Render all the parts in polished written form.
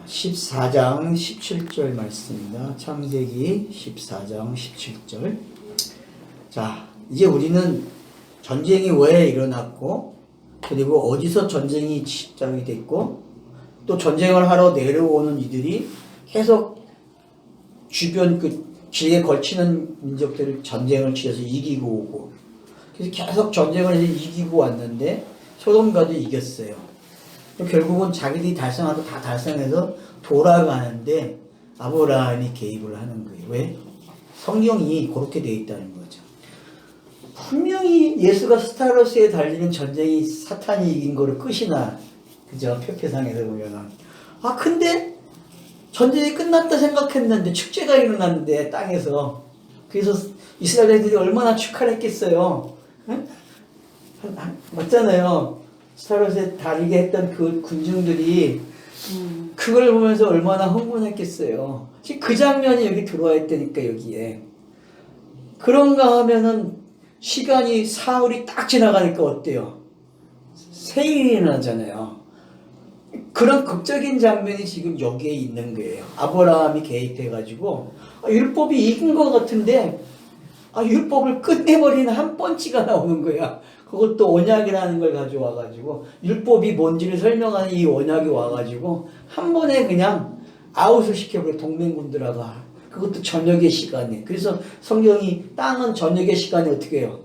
14장 17절 말씀입니다. 창세기 14장 17절. 자, 이제 우리는 전쟁이 왜 일어났고, 그리고 어디서 전쟁이 시작이 됐고, 또 전쟁을 하러 내려오는 이들이 계속 주변 그 길에 걸치는 민족들을 전쟁을 치러서 이기고 오고, 그래서 계속 전쟁을 해서 이기고 왔는데 소돔과도 이겼어요. 결국은 자기들이 달성하고 다 달성해서 돌아가는데 아브라함이 개입을 하는 거예요. 왜? 성경이 그렇게 되어 있다는 거죠. 분명히 예수가 스타로스에 달리는 전쟁이 사탄이 이긴 거를 끝이나, 그죠? 표표상에서 보면은. 근데 전쟁이 끝났다 생각했는데 축제가 일어났는데 땅에서. 그래서 이스라엘 애들이 얼마나 축하를 했겠어요. 응? 맞잖아요. 스타로스에 달리게 했던 그 군중들이 그걸 보면서 얼마나 흥분했겠어요. 지금 그 장면이 여기 들어와 있다니까, 여기에. 그런가 하면은 시간이 사흘이 딱 지나가니까 어때요? 세일이 일어나잖아요. 그런 극적인 장면이 지금 여기에 있는 거예요. 아브라함이 개입해가지고 율법이 이긴 것 같은데 율법을 끝내버리는 한 번치가 나오는 거야. 그것도 언약이라는 걸 가져와가지고 율법이 뭔지를 설명하는 이 언약이 와가지고 한 번에 그냥 아웃을 시켜버려. 동맹군들하고. 그것도 저녁의 시간에. 그래서 성경이 땅은 저녁의 시간에 어떻게 해요?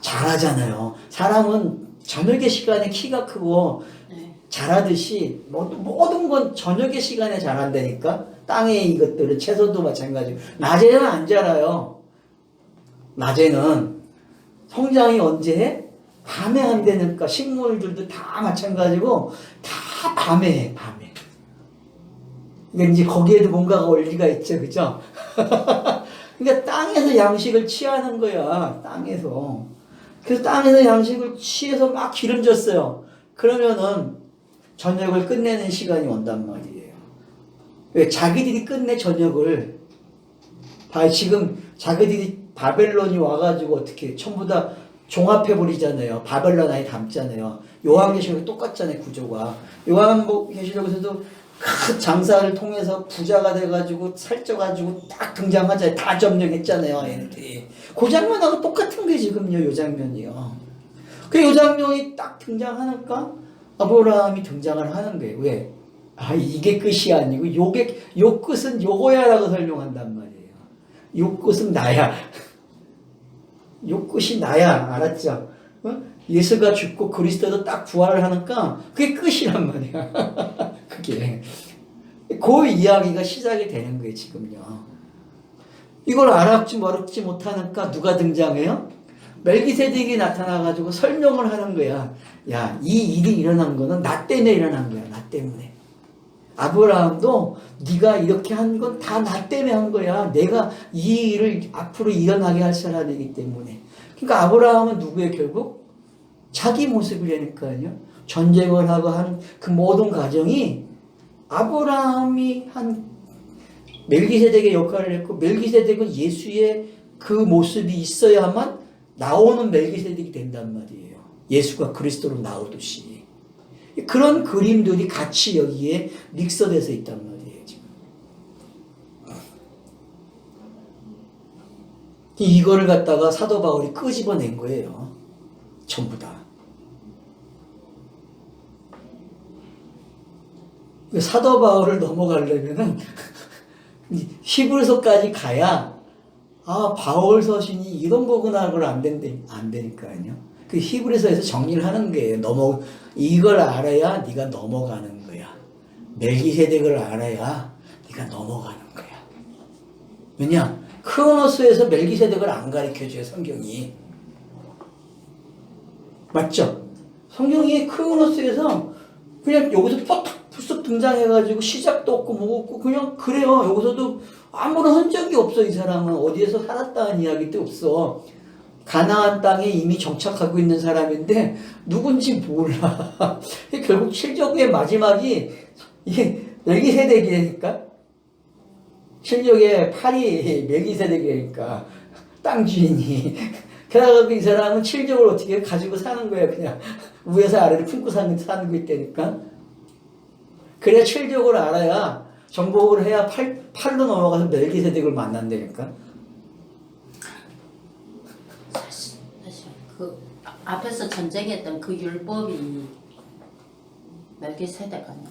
잘하잖아요. 사람은 저녁의 시간에 키가 크고 잘하듯이 모든 건 저녁의 시간에 잘한다니까. 땅의 이것들은 채소도 마찬가지고. 낮에는 안 자라요. 낮에는 성장이 언제 해? 밤에 한다니까. 식물들도 다 마찬가지고 다 밤에 해. 밤에. 그러니까 이제 거기에도 뭔가가 원리가 있죠, 그죠? 그러니까 땅에서 양식을 취하는 거야. 땅에서. 그래서 땅에서 양식을 취해서 막 기름졌어요. 그러면은 저녁을 끝내는 시간이 온단 말이에요. 왜? 자기들이 끝내 저녁을. 지금 자기들이 바벨론이 와가지고 어떻게 전부 다 종합해버리잖아요. 바벨론 안에 담잖아요. 요한계시록이 똑같잖아요, 구조가. 요한계시록에서도 큰 장사를 통해서 부자가 돼가지고 살쪄가지고 딱 등장하잖아요. 다 점령했잖아요, 얘네들이. 그 장면하고 똑같은 게 지금요, 요 장면이요. 요 장면이 딱 등장하니까 아브라함이 등장을 하는 거예요. 왜? 이게 끝이 아니고 요 끝은 요거야라고 설명한단 말이에요. 요 끝은 나야. 요 끝이 나야. 알았죠? 예수가 죽고 그리스도도 딱 부활을 하니까 그게 끝이란 말이야. 그게. 그 이야기가 시작이 되는 거예요, 지금요. 이걸 알았지 못하니까 누가 등장해요? 멜기세덱이 나타나가지고 설명을 하는 거야. 야, 이 일이 일어난 거는 나 때문에 일어난 거야. 나 때문에. 아브라함도 네가 이렇게 한 건 다 나 때문에 한 거야. 내가 이 일을 앞으로 일어나게 할 사람이기 때문에. 그러니까 아브라함은 누구예요, 결국? 자기 모습이라니까요. 전쟁을 하고 한 그 모든 과정이 아브라함이 한 멜기세덱의 역할을 했고, 멜기세덱은 예수의 그 모습이 있어야만 나오는 멜기세덱이 된단 말이에요. 예수가 그리스도로 나오듯이. 그런 그림들이 같이 여기에 믹서돼서 있단 말이에요, 지금. 이거를 갖다가 사도 바울이 끄집어낸 거예요. 전부 다. 사도 바울을 넘어가려면은 히브리서까지 가야 바울 서신이 이런 거구나 그걸 안 되니까요. 그 히브리서에서 정리를 하는 거예요. 이걸 알아야 네가 넘어가는 거야. 멜기세덱을 알아야 네가 넘어가는 거야. 왜냐? 크로노스에서 멜기세덱을 안 가르쳐줘요, 성경이. 맞죠? 성경이 크로노스에서 그냥 여기서 푹 등장해가지고 시작도 없고 뭐 없고 그냥 그래요. 여기서도 아무런 흔적이 없어. 이 사람은 어디에서 살았다는 이야기도 없어. 가나안 땅에 이미 정착하고 있는 사람인데 누군지 몰라. 결국 7적의 마지막이 이게 멜기세덱이니까. 7적의 8이 멜기세덱이니까 땅 주인이. 그래가지고 이 사람은 7적을 어떻게 가지고 사는 거야. 그냥 위에서 아래를 품고 사는 거 있다니까. 그래야 철적으로 알아야 정복을 해야 팔로 넘어가서 멜기세덱을 만난다니까. 사실 그 앞에서 전쟁했던 그 율법이 멜기세덱 아니야?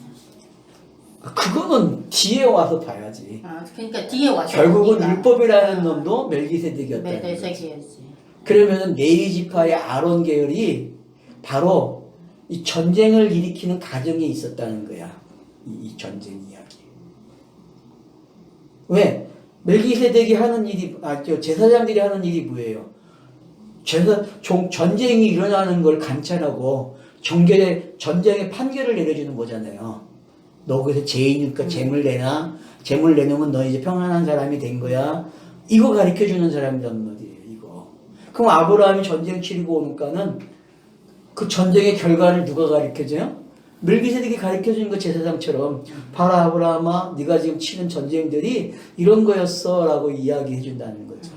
그거는 뒤에 와서 봐야지. 아, 그러니까 뒤에 와서 결국은 보니까. 율법이라는 놈도 멜기세덱이었다는 거지. 멜기세덱이었지. 그러면은 레위 지파의 아론 계열이 바로 이 전쟁을 일으키는 가정에 있었다는 거야. 이 전쟁 이야기. 왜? 멜기세덱이 하는 일이, 제사장들이 하는 일이 뭐예요? 전쟁이 일어나는 걸 관찰하고 전쟁의 판결을 내려주는 거잖아요. 너 거기서 죄인이니까 재물 내놔. 재물 내놓으면 너 이제 평안한 사람이 된 거야. 이거 가르쳐 주는 사람이란 말이에요, 이거. 그럼 아브라함이 전쟁 치르고 오니까는 그 전쟁의 결과를 누가 가르쳐 줘요? 멜기세덱이 가르쳐 주는 거 제사장처럼 봐라 아브라함아 네가 지금 치는 전쟁들이 이런 거였어 라고 이야기해 준다는 거죠.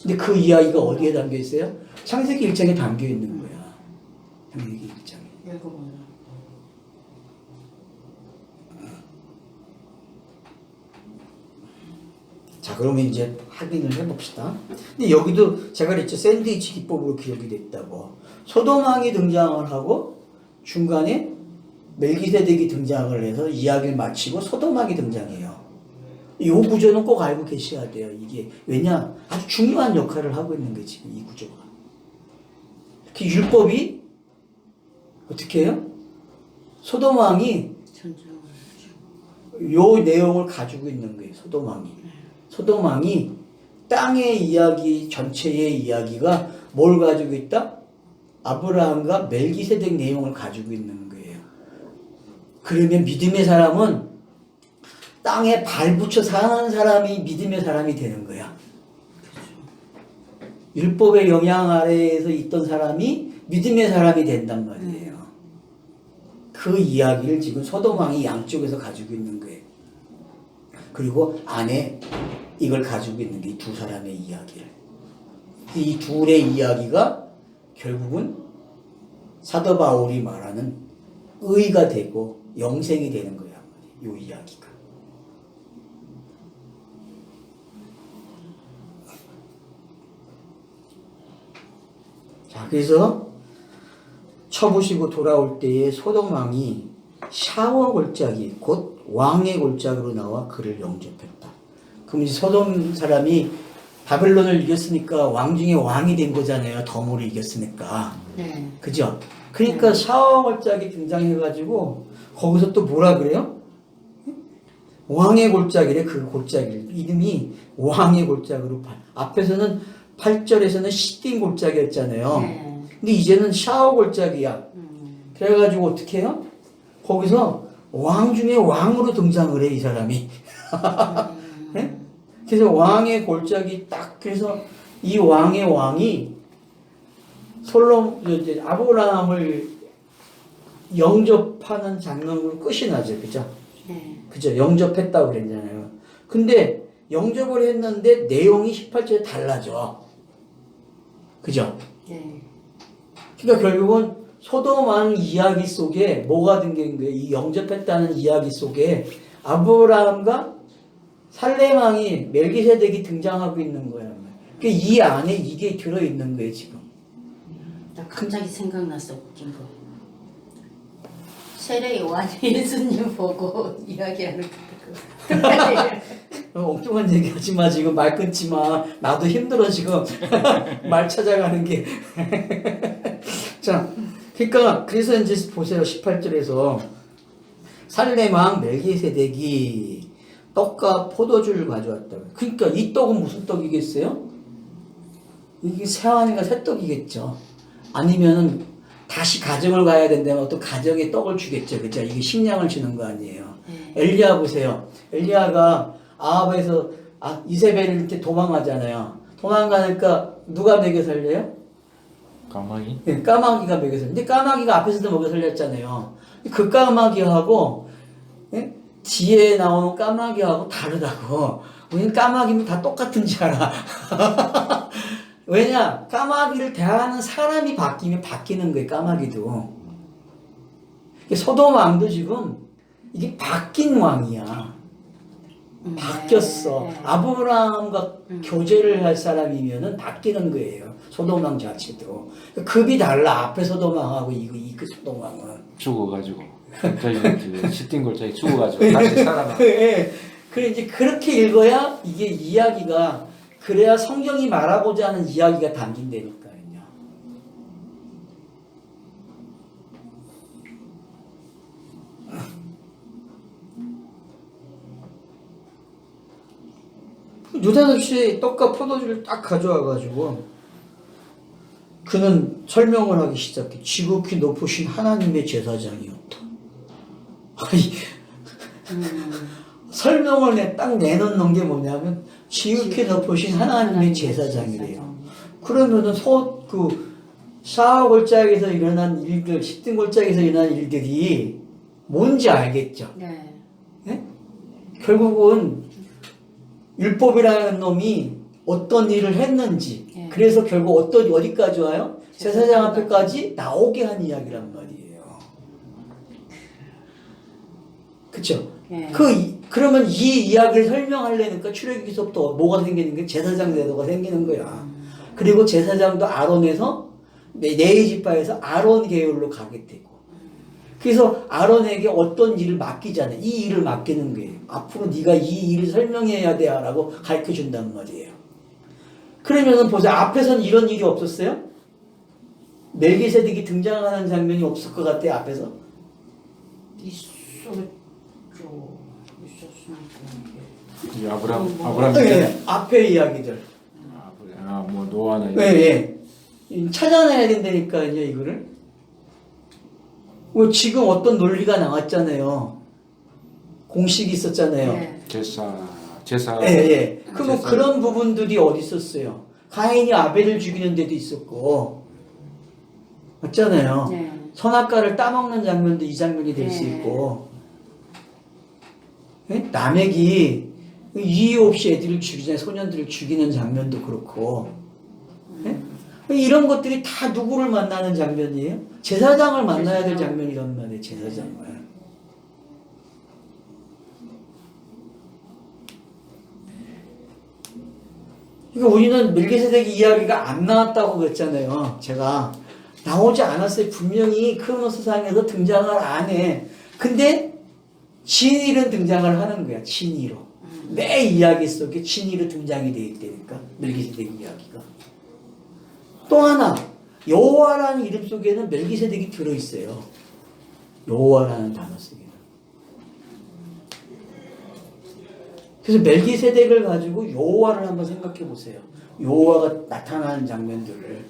근데 그 이야기가 어디에 담겨 있어요? 창세기 1장에 담겨 있는 거야. 창세기 1장에. 읽어보면. 자, 그러면 이제 확인을 해봅시다. 근데 여기도 제가 그랬죠. 샌드위치 기법으로 기록이 됐다고. 소돔왕이 등장을 하고 중간에 멜기세덱이 등장을 해서 이야기를 마치고 소돔왕이 등장해요. 이 구조는 꼭 알고 계셔야 돼요. 이게 왜냐? 아주 중요한 역할을 하고 있는 게 지금 이 구조가. 그 율법이 어떻게 해요? 소돔왕이 요 내용을 가지고 있는 거예요. 소돔왕이 땅의 이야기 전체의 이야기가 뭘 가지고 있다? 아브라함과 멜기세덱 내용을 가지고 있는 거예요. 그러면 믿음의 사람은 땅에 발붙여 사는 사람이 믿음의 사람이 되는 거야. 율법의 영향 아래에서 있던 사람이 믿음의 사람이 된단 말이에요. 그 이야기를 지금 소돔왕이 양쪽에서 가지고 있는 거예요. 그리고 안에 이걸 가지고 있는 게 이 두 사람의 이야기를. 이 둘의 이야기가 결국은 사도 바울이 말하는 의가 되고 영생이 되는 거야. 이 이야기가. 자, 그래서 쳐부시고 돌아올 때에 소돔왕이 샤워 골짜기 곧 왕의 골짜기로 나와 그를 영접했다. 그럼 이제 소돔 사람이 바벨론을 이겼으니까 왕 중에 왕이 된 거잖아요. 덤으로 이겼으니까. 네. 그죠? 그러니까 샤워 골짜기 등장해가지고 거기서 또 뭐라 그래요? 왕의 골짜기래. 그 골짜기 이름이 왕의 골짜기로 앞에서는 8절에서는 시딘 골짜기였잖아요. 네. 근데 이제는 샤워 골짜기야. 그래가지고 어떻게 해요? 거기서 왕 중에 왕으로 등장을 해, 이 사람이. 네? 그래서 왕의 골짜기 딱, 그래서 이 왕의 왕이 아브라함을 영접하는 장면으로 끝이 나죠. 그죠? 네. 그죠? 영접했다고 그랬잖아요. 근데 영접을 했는데 내용이 18절에 달라져. 그죠? 네. 그러니까 결국은 소돔왕 이야기 속에 뭐가 담긴 거예요? 이 영접했다는 이야기 속에 아브라함과 살렘왕이 멜기세덱이 등장하고 있는 거예요. 그러니까 이 안에 이게 들어있는 거예요, 지금. 나 갑자기 생각났어, 웃긴 거. 세례 요한이 예수님 보고 이야기하는 거. 엉뚱한 얘기 하지 마, 지금 말 끊지 마. 나도 힘들어, 지금. 말 찾아가는 게. 자, 그러니까, 그래서 이제 보세요. 18절에서. 살렘왕 멜기세덱이 떡과 포도주를 가져왔다고. 그러니까 이 떡은 무슨 떡이겠어요? 이게 새하니까 새떡이겠죠. 아니면은 다시 가정을 가야 된다면 어떤 가정에 떡을 주겠죠. 그죠? 이게 식량을 주는 거 아니에요. 엘리야 보세요. 엘리야가 아합에서 이세벨을 이렇게 도망가잖아요. 도망가니까 누가 먹여 살려요? 까마귀? 네, 까마귀가 먹여 살려. 근데 까마귀가 앞에서도 먹여 살렸잖아요. 그 까마귀하고 네? 뒤에 나오는 까마귀하고 다르다고. 우리는 까마귀면 다 똑같은 줄 알아. 왜냐? 까마귀를 대하는 사람이 바뀌면 바뀌는 거예요, 까마귀도. 소돔 왕도 지금 이게 바뀐 왕이야. 바뀌었어. 네. 아브라함과 교제를 할 사람이면은 바뀌는 거예요. 소돔 왕 자체도. 급이 달라. 앞에 소돔 왕하고 그 소돔 왕은. 죽어가지고 갑자기 시띵골짜기 죽어가지고 다시 살아나. 예. 그래 이제 그렇게 읽어야 이게 이야기가 그래야 성경이 말하고자 하는 이야기가 담긴다니까요. 느닷없이 떡과 포도주를 딱 가져와가지고 그는 설명을 하기 시작해. 지극히 높으신 하나님의 제사장이었다. 아니, 설명을 딱 내놓는 게 뭐냐면 지극히 높으신 하나님의 제사장이래요. 그러면은 사하골짜기에서 일어난 일들, 십등골짜기에서 일어난 일들이 뭔지 알겠죠. 네. 네? 결국은 율법이라는 놈이 어떤 일을 했는지, 네. 그래서 결국 어디까지 와요? 제사장 앞에까지 나오게 한 이야기란 말이에요. 그쵸? 네. 그러면 이 이야기를 설명하려니까 출애굽기서부터 뭐가 생기는 게 제사장 제도가 생기는 거야. 그리고 제사장도 아론에서 레위 지파에서 아론 계열로 가게 되고. 그래서 아론에게 어떤 일을 맡기잖아요. 이 일을 맡기는 거예요. 앞으로 네가 이 일을 설명해야 돼라고 가르쳐 준단 말이에요. 그러면은 보세요. 앞에서는 이런 일이 없었어요? 멜기세덱이 등장하는 장면이 없을 것 같아요. 앞에서. 있었으니까. 이 아브라함 네, 앞에 이야기들. 뭐 노아나 네, 네. 찾아내야 된다니까요, 이거를. 지금 어떤 논리가 나왔잖아요. 공식이 있었잖아요. 네. 제사. 예, 예. 그런 부분들이 어디 있었어요? 가인이 아벨을 죽이는 데도 있었고, 맞잖아요. 네. 선악과를 따먹는 장면도 이 장면이 될 수 네. 있고, 예? 남에게 이유 없이 애들을 죽이잖아요. 소년들을 죽이는 장면도 그렇고, 예? 이런 것들이 다 누구를 만나는 장면이에요? 제사장을 만나야 될 장면이란 말이에요. 제사장을. 그러니까 우리는 멜기세덱 이야기가 안 나왔다고 그랬잖아요. 제가 나오지 않았어요. 분명히 크로노스상에서 등장을 안 해. 근데 진일은 등장을 하는 거야. 진이로. 매 이야기 속에 진이로 등장이 돼 있다니까. 멜기세덱 이야기가. 또 하나, 여호와라는 이름 속에는 멜기세덱이 들어있어요. 여호와라는 단어 속에는. 그래서 멜기세덱을 가지고 여호와를 한번 생각해 보세요. 여호와가 나타나는 장면들을.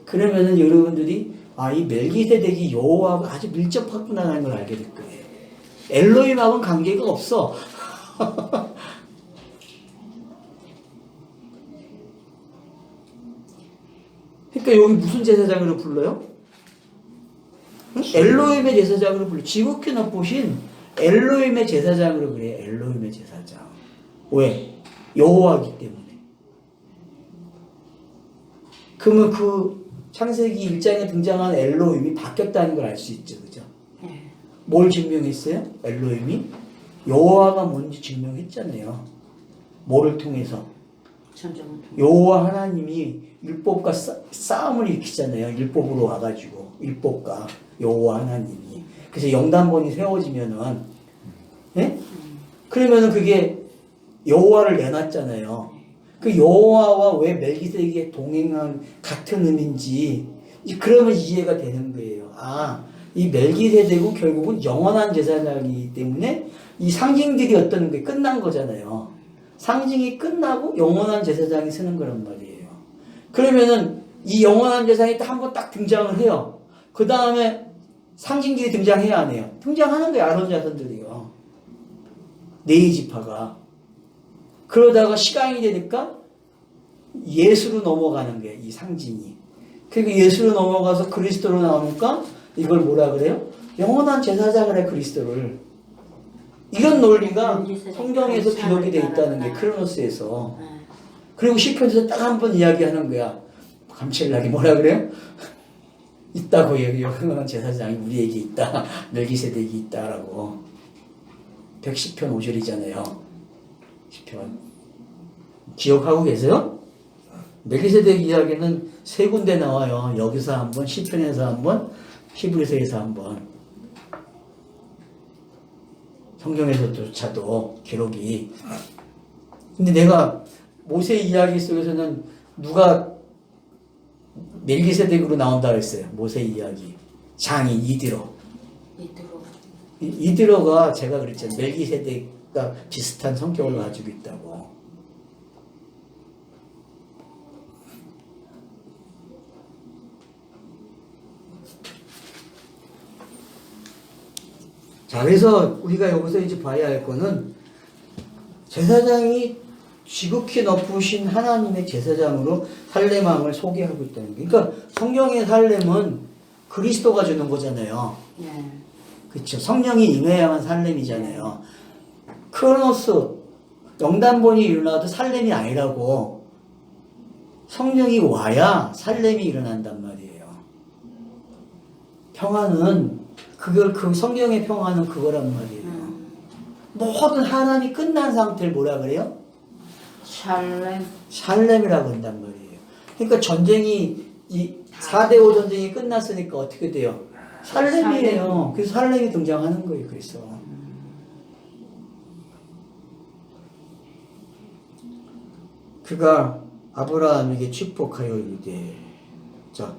그러면은 여러분들이 이 멜기세덱이 여호와하고 아주 밀접하구나라는 걸 알게 될 거예요. 엘로힘하고는 관계가 없어. 그러니까 여기 무슨 제사장으로 불러요? 응? 엘로힘의 제사장으로 불러. 지극히 높으신 엘로힘의 제사장으로 그래요. 엘로힘의 제사장. 왜? 여호와이기 때문에. 그러면 그 창세기 1장에 등장한 엘로힘이 바뀌었다는 걸 알 수 있죠. 그죠? 네. 뭘 증명했어요? 엘로힘이? 여호와가 뭔지 증명했잖아요. 뭐를 통해서? 여호와 하나님이 율법과 싸움을 일으키잖아요. 율법으로 와가지고 율법과 여호와 하나님이. 그래서 영단본이 세워지면은, 예? 그러면은 그게 여호와를 내놨잖아요. 그 여호와와 왜 멜기세덱이 동행한 같은 의미인지 그러면 이해가 되는 거예요. 이 멜기세덱은 결국은 영원한 제사장이기 때문에 이 상징들이 어떤 게 끝난 거잖아요. 상징이 끝나고 영원한 제사장이 서는 거란 말이에요. 그러면은 이 영원한 제사장이 한 번 딱 등장을 해요. 그 다음에 상징들이 등장해야 안 해요? 등장하는 거예요. 아론 자손들이요. 레위 지파가. 그러다가 시간이 되니까 예수로 넘어가는 거예요. 이 상징이. 그러니까 예수로 넘어가서 그리스도로 나오니까 이걸 뭐라 그래요? 영원한 제사장을 해, 그리스도를. 이런 논리가 성경에서 기록이 되어 있다는 게 크로노스에서. 그리고 시편에서 딱 한 번 이야기하는 거야. 감칠나게 뭐라 그래요? 있다고 얘기해요. 제사장이 우리에게 있다. 멜기세덱이 있다라고. 110편 5절이잖아요. 10편. 기억하고 계세요? 멜기세덱 이야기는 세 군데 나와요. 여기서 한 번, 시편에서 한 번, 히브리서에서 한 번. 성경에서조차도 기록이. 근데 내가 모세 이야기 속에서는 누가 멜기세덱으로 나온다 그랬어요. 모세 이야기. 장인 이드로. 이드로가 제가 그랬잖아요. 멜기세덱과 비슷한 성격을 가지고 있다고. 자, 그래서 우리가 여기서 이제 봐야 할 거는 제사장이 지극히 높으신 하나님의 제사장으로 살렘왕을 소개하고 있다는 게. 그러니까 성경의 살렘은 그리스도가 주는 거잖아요. 네. 그렇죠. 성령이 임해야만 살렘이잖아요. 크로노스 영단본이 일어나도 살렘이 아니라고. 성령이 와야 살렘이 일어난단 말이에요. 평화는 그 성경의 평화는 그거란 말이에요. 모든 하나님이 끝난 상태를 뭐라 그래요? 샬렘이라고 한단 말이에요. 그러니까 전쟁이 이 4대5 전쟁이 끝났으니까 어떻게 돼요? 살렘이에요. 그래서 살렘이 등장하는 거예요. 그래서 그가 아브라함에게 축복하여 이르되. 자,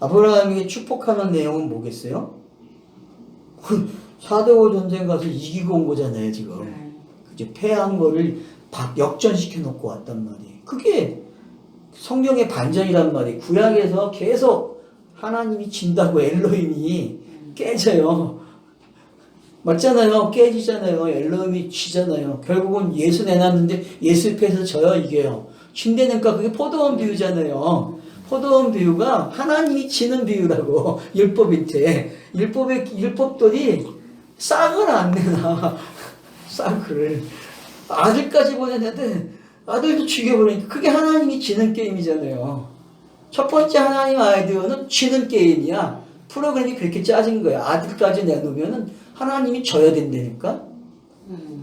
아브라함에게 축복하는 내용은 뭐겠어요? 4대5 전쟁 가서 이기고 온 거잖아요, 지금. 그죠? 패한 거를 역전시켜 놓고 왔단 말이에요. 그게 성경의 반전이란 말이에요. 구약에서 계속 하나님이 진다고 엘로힘이 깨져요. 맞잖아요. 깨지잖아요. 엘로힘이 지잖아요. 결국은 예수 내놨는데 예수 패해서 져요, 이게요. 진대니까 그게 포도원 비유잖아요. 포도원 비유가 하나님이 지는 비유라고. 율법인데 율법들이 싹을 안 내놔. 싹을 아들까지 보냈는데 아들도 죽여버리니까 그게 하나님이 지는 게임이잖아요. 첫 번째 하나님 아이디어는 지는 게임이야. 프로그램이 그렇게 짜진 거야. 아들까지 내놓으면은 하나님이 져야 된다니까.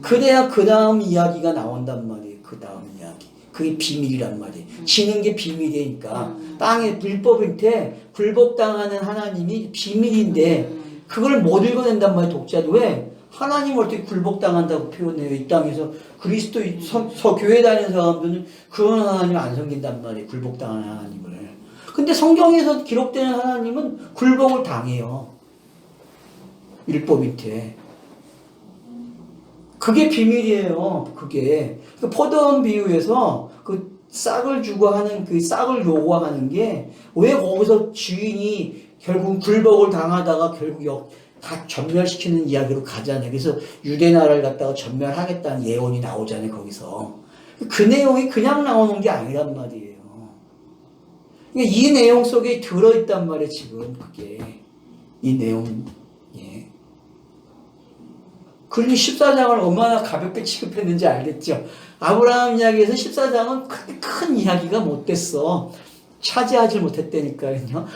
그래야 그 다음 이야기가 나온단 말이에요. 그 다음 이야기. 그게 비밀이란 말이에요. 지는 게 비밀이니까. 땅에 율법인데 굴복당하는 하나님이 비밀인데 그걸 못 읽어낸단 말이에요. 독자도. 왜? 하나님을 어떻게 굴복당한다고 표현해요. 이 땅에서 그리스도 교회 다니는 사람들은 그런 하나님을 안 섬긴단 말이에요. 굴복당하는 하나님을. 근데 성경에서 기록되는 하나님은 굴복을 당해요. 율법인데. 그게 비밀이에요. 그게. 그 포도원 비유에서 그 싹을 주고 하는 그 싹을 요구하는 게 왜 거기서 주인이 결국 굴복을 당하다가 결국 다 전멸시키는 이야기로 가잖아요. 그래서 유대 나라를 갖다가 전멸하겠다는 예언이 나오잖아요. 거기서. 그 내용이 그냥 나오는 게 아니란 말이에요. 그러니까 이 내용 속에 들어있단 말이에요. 지금 그게. 이 내용. 예. 그러니 14장을 얼마나 가볍게 취급했는지 알겠죠. 아브라함 이야기에서 14장은 큰 이야기가 못 됐어. 차지하지 못했다니까요.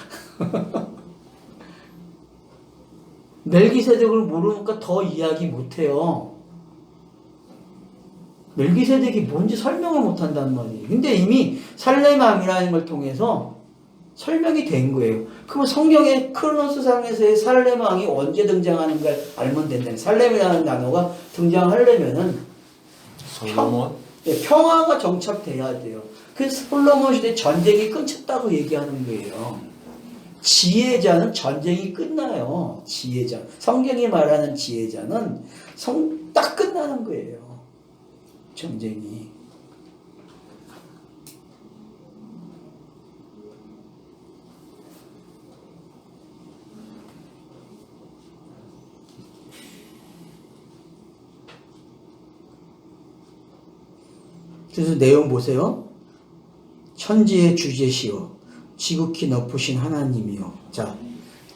멜기세덱을 모르니까 더 이야기 못해요. 멜기세덱이 뭔지 설명을 못한단 말이에요. 근데 이미 살렘왕이라는 걸 통해서 설명이 된 거예요. 그럼 성경의 크로노스상에서의 살렘왕이 언제 등장하는 걸 알면 된다. 살렘이라는 단어가 등장하려면은 솔로몬? 평화가 정착돼야 돼요. 그래서 솔로몬 시대 전쟁이 끊쳤다고 얘기하는 거예요. 지혜자는 전쟁이 끝나요. 지혜자. 성경이 말하는 지혜자는 딱 끝나는 거예요. 전쟁이. 그래서 내용 보세요. 천지의 주제시요 지극히 높으신 하나님이요. 자,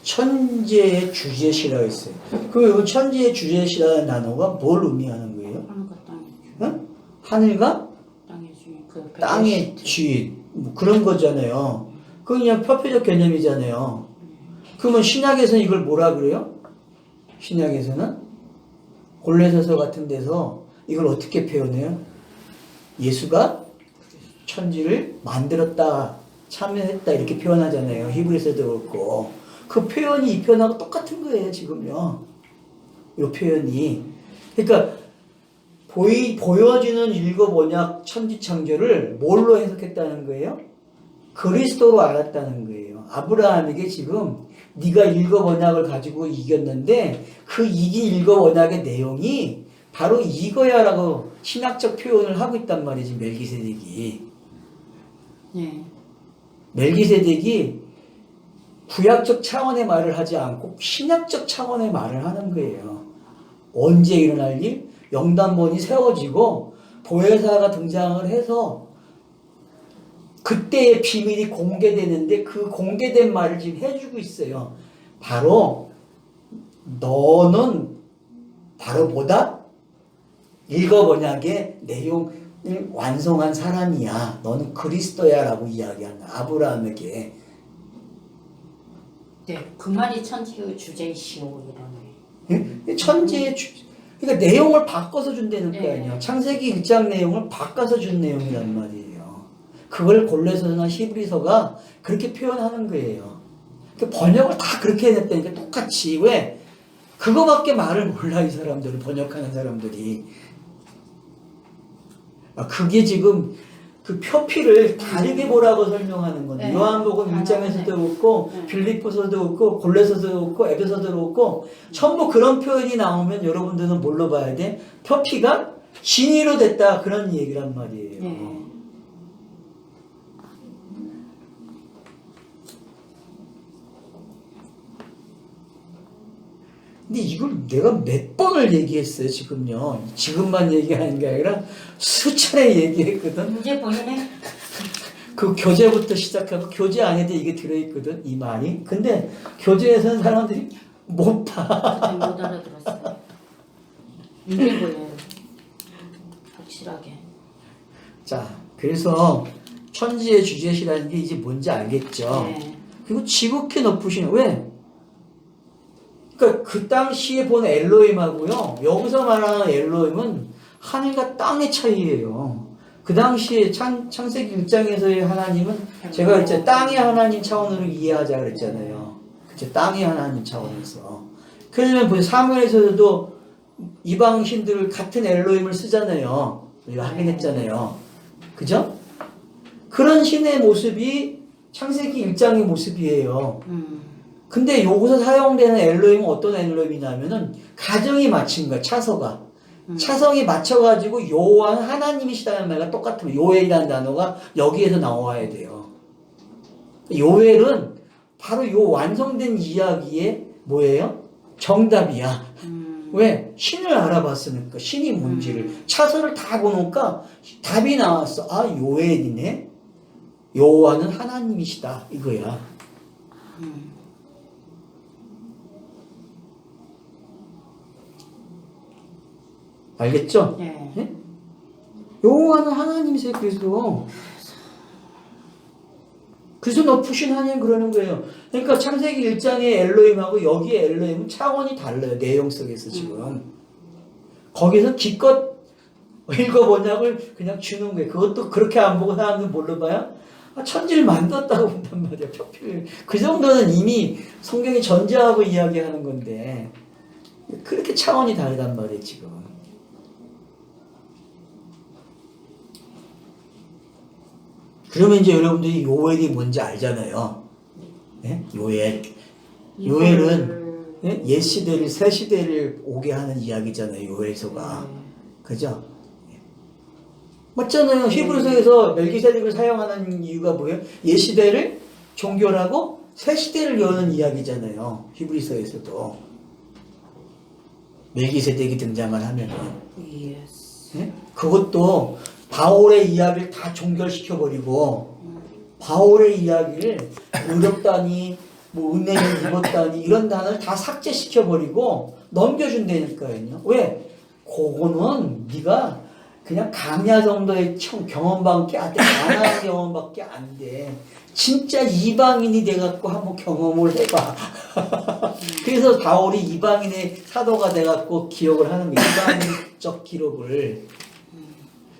천지의 주제시라고 했어요. 그럼 천지의 주제시라는 단어가 뭘 의미하는 거예요? 하늘과 땅의 주인. 응? 하늘과 땅의 주인. 그 땅의 주인. 뭐 그런 거잖아요. 그건 그냥 표피적 개념이잖아요. 그러면 신약에서는 이걸 뭐라 그래요? 신약에서는 골로새서 같은 데서 이걸 어떻게 표현해요? 예수가 천지를 만들었다, 참여했다 이렇게 표현하잖아요. 히브리서도 그렇고 그 표현이 이 표현하고 똑같은 거예요. 지금요. 이 표현이 그러니까 보여지는 율법 언약 천지창조를 뭘로 해석했다는 거예요? 그리스도로 알았다는 거예요. 아브라함에게 지금 네가 율법 언약을 가지고 이겼는데 그 이긴 율법 언약의 내용이 바로 이거야라고 신학적 표현을 하고 있단 말이지. 네. 멜기세덱이 구약적 차원의 말을 하지 않고 신약적 차원의 말을 하는 거예요. 언제 일어날 일? 영단본이 세워지고 보혜사가 등장을 해서 그때의 비밀이 공개되는데 그 공개된 말을 지금 해주고 있어요. 바로 너는 바로 보다 율법 언약의 내용을 완성한 사람이야. 너는 그리스도야 라고 이야기하는 아브라함에게. 네, 그 말이 천지의 주제이시오 이러네. 천지의 그러니까 내용을 바꿔서 준다는 거 네. 아니에요. 창세기 1장 내용을 바꿔서 준 내용이란 말이에요. 그걸 골로새서나 히브리서가 그렇게 표현하는 거예요. 그러니까 번역을 다 그렇게 해냈다니까 똑같이. 왜? 그거밖에 말을 몰라 이 사람들은. 번역하는 사람들이. 그게 지금 그 표피를 다르게 보라고 설명하는 건데 네. 요한복음 1장에서도 그렇고 네. 빌립보서도 그렇고 골로새서도 그렇고 에베소서도 그렇고 전부 그런 표현이 나오면 여러분들은 뭘로 봐야 돼? 표피가 진위로 됐다 그런 얘기란 말이에요. 네. 근데 이걸 내가 몇 번을 얘기했어요 지금요. 지금만 얘기하는 게 아니라 수차례 얘기했거든. 이제 보이네. 그 교재부터 시작하고 교재 안에도 이게 들어있거든 이 말이. 근데 교재에서는 사람들이 못 봐. 잘 못 알아들었어요. 이제 보여요. 확실하게. 자, 그래서 천지의 주제시라는 게 이제 뭔지 알겠죠. 네. 그리고 지극히 높으신 왜? 그러니까 그 당시에 본 엘로힘하고요. 여기서 말하는 엘로힘은 하늘과 땅의 차이예요. 그 당시에 창세기 1장에서의 하나님은 제가 이제 땅의 하나님 차원으로 이해하자 그랬잖아요. 그쵸? 땅의 하나님 차원에서. 그러면 보세요. 사무엘에서도 이방 신들을 같은 엘로힘을 쓰잖아요. 우리가 하긴 했잖아요. 그죠? 그런 신의 모습이 창세기 1장의 모습이에요. 근데 여기서 사용되는 엘로힘은 어떤 엘로힘이냐면은 가정이 맞춘 거야. 차서가. 차성이 맞춰가지고 여호와는 하나님이시다는 말과 똑같은 요엘이라는 단어가 여기에서 나와야 돼요. 요엘은 바로 요 완성된 이야기의 뭐예요? 정답이야. 왜? 신을 알아봤으니까 신이 뭔지를 차서를 다 보니까 답이 나왔어. 아 요엘이네. 여호와는 하나님이시다 이거야. 알겠죠? 네. 예? 여호와는 하나님이세요. 그래서 높으신 하나님 그러는 거예요. 그러니까 창세기 1장의 엘로힘하고 여기의 엘로힘은 차원이 달라요. 내용 속에서 지금. 거기서 기껏 율법 언약을 그냥 주는 거예요. 그것도 그렇게 안 보고 사람들은 뭘로 봐요? 천지를 만들었다고 본단 말이야. 표피를. 그 정도는 이미 성경이 전제하고 이야기하는 건데 그렇게 차원이 다르단 말이에요. 지금. 그러면 이제 여러분들이 요엘이 뭔지 알잖아요. 네? 요엘. 요엘은 네? 옛 시대를 새 시대를 오게 하는 이야기잖아요. 요엘서가. 그죠? 맞잖아요. 히브리서에서 멜기세덱을 사용하는 이유가 뭐예요? 옛 시대를 종결하고 새 시대를 여는 이야기잖아요. 히브리서에서도. 멜기세덱이 등장을 하면은. 네? 그것도 바울의 이야기를 다 종결시켜버리고 바울의 이야기를 의롭다니 뭐 은혜를 입었다니 이런 단어를 다 삭제시켜버리고 넘겨준다니까요. 왜? 그거는 네가 그냥 강야 정도의 경험밖에 안 돼. 가나안 경험밖에 안 돼. 진짜 이방인이 돼갖고 한번 경험을 해봐. 그래서 바울이 이방인의 사도가 돼갖고 기록을 하는 거예요. 이방인적 기록을.